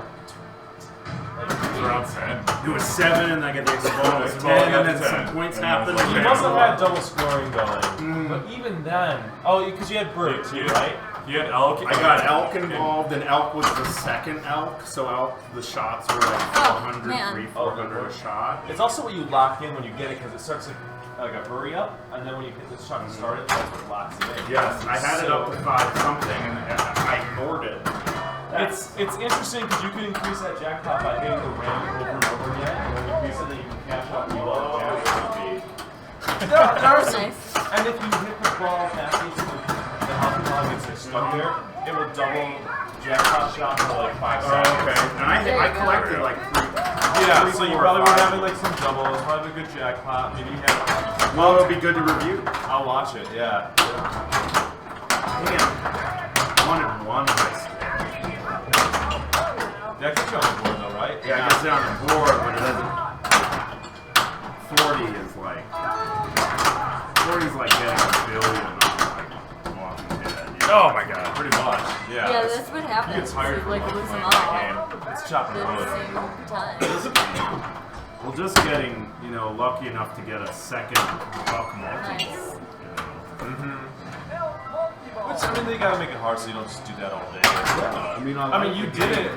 It's around 10. It was 7, and I get the bonus 10, got and then the 10. some points And then happened. it's You like, must have had double scoring going. Mm. But even then, because you had Bird too, right? He had Elk. I got Elk involved, and Elk was the second Elk, so Elk, the shots were like Oh, 400, man. 400 a shot. It's also what you lock in when you get it, because it starts like a hurry up, and then when you hit the shot to start it, that's what locks it in. Yes, I had it up to 5 something, and I ignored it. It's interesting because you can increase that jackpot by hitting the rim over and over again, and when you increase it, then you can cash out what you want the jackpot to be. That was nice. And if you hit the ball past each of the hockey ball gets stuck there, it will double jackpot shot for like 5 Oh, seconds. okay. And There you I go. collected like 3. Yeah, Three, so you four, probably were five. having like some doubles, probably a good jackpot. Maybe you had. Well, it'll be good to review. I'll watch it. Yeah. Damn. I wanted 1 high score. That gets you on the board though, right? Yeah, it gets down the board, but it doesn't. 40 is like. 40 is like getting a billion on like Walking Dead. You know? Oh my god. Pretty much. Yeah. Yeah, that's what happens. You get tired You, from like like lose them playing all that game. It's chopping at wood. the same time. Well, just getting, lucky enough to get a second buck multi. Nice. Which, I mean, they gotta make it hard so you don't just do that all day. I mean, You did it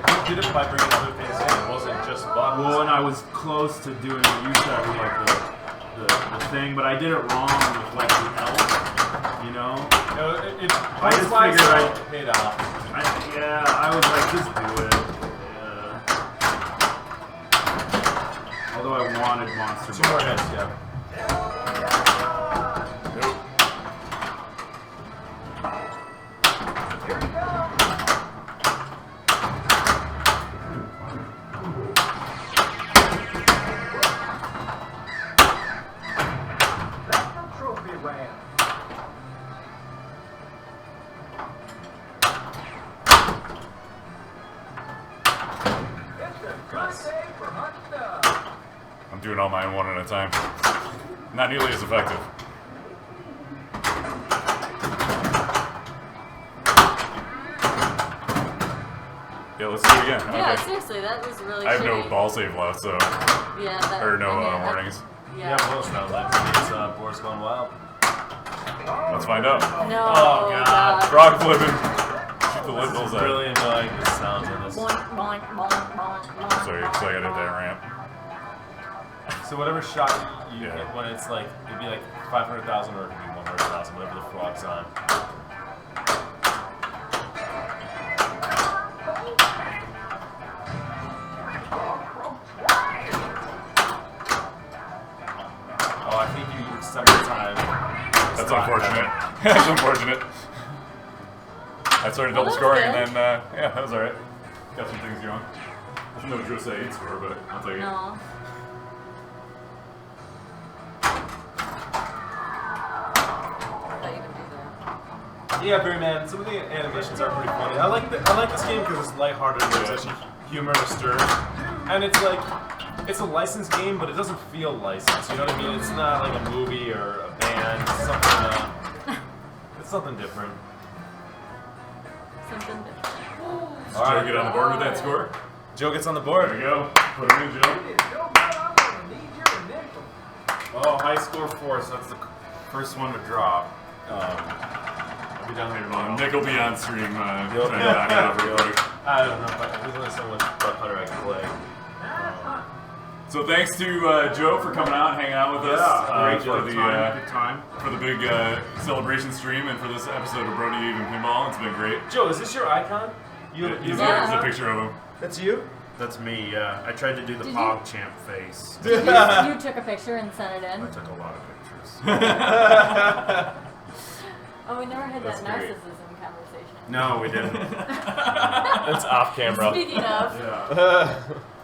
by bringing other things in. It wasn't just bucks. Well, and I was close to doing what you said with like the thing, but I did it wrong with like the elk, you know? I just figured I paid off. I was like, just do it. Yeah. Although I wanted Monster 2 more Ball. hits, yeah. Nope. Trophy ran. It's a good day for hunting up. I'm doing all mine one at a time. Not nearly as effective. let's do it again. Yeah, Okay. seriously, that was really I have no shitty. ball save left, so Yeah, that, or no I mean, that- warnings. Yeah. Bonus round left. It's board's going wild. Let's find out. No. Oh, God. Frog flipping. Shoot the lid This is bullseye. really annoying. The sounds of this. Boink, boink, boink, boink, boink. Sorry, so I gotta hit that ramp. So whatever shot you Yeah. hit when it's like, it'd be like 500,000 or it could be 100,000, whatever the frog's on. Oh, I think you extended the time. That's unfortunate. That's unfortunate. I started Well, double that's scoring good. and then, yeah, that was alright. Got some things going. There's no Jose 8 score, but I'll take it. No. I even do that. Yeah, Barry Man. Some of the animations are pretty funny. I like this game because it's lighthearted. There's actually humor to stir, and it's like it's a licensed game, but it doesn't feel licensed. You know what I mean? It's not like a movie or a band. It's something. It's something different. Something different. Does Joe get on the board with that score? Joe gets on the board. There we go. Put him in, Joe. It is so good, I'm gonna need your initials. Oh, high score 4, so that's the first one to drop. I'll be down here tomorrow. Nick will be on stream. Yep. Trying to knock it out real quick. I don't know, but there's only so much Buck Hunter I can play. So thanks to Joe for coming out and hanging out with us Great for good the time. Good time. for the big celebration stream and for this episode of Brody Even Pinball. It's been great. Joe, is this your icon? Here's Yeah. a picture of him. That's you? That's me, yeah. I tried to do the Did Pog Champ face. You took a picture and sent it I in. took a lot of pictures. Oh, we never had That's that great. narcissism conversation. No, we didn't. It's off camera. Speaking of, Yeah.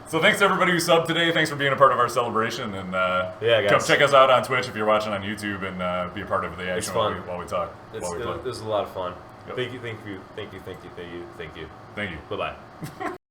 So thanks to everybody who subbed today. Thanks for being a part of our celebration, and Yeah, guys. come check us out on Twitch if you're watching on YouTube, and be a part of the It's action fun. while we talk. While we play. This is a lot of fun. Yep. Thank you, thank you, thank you, thank you, thank you, thank you. Thank you. Bye bye.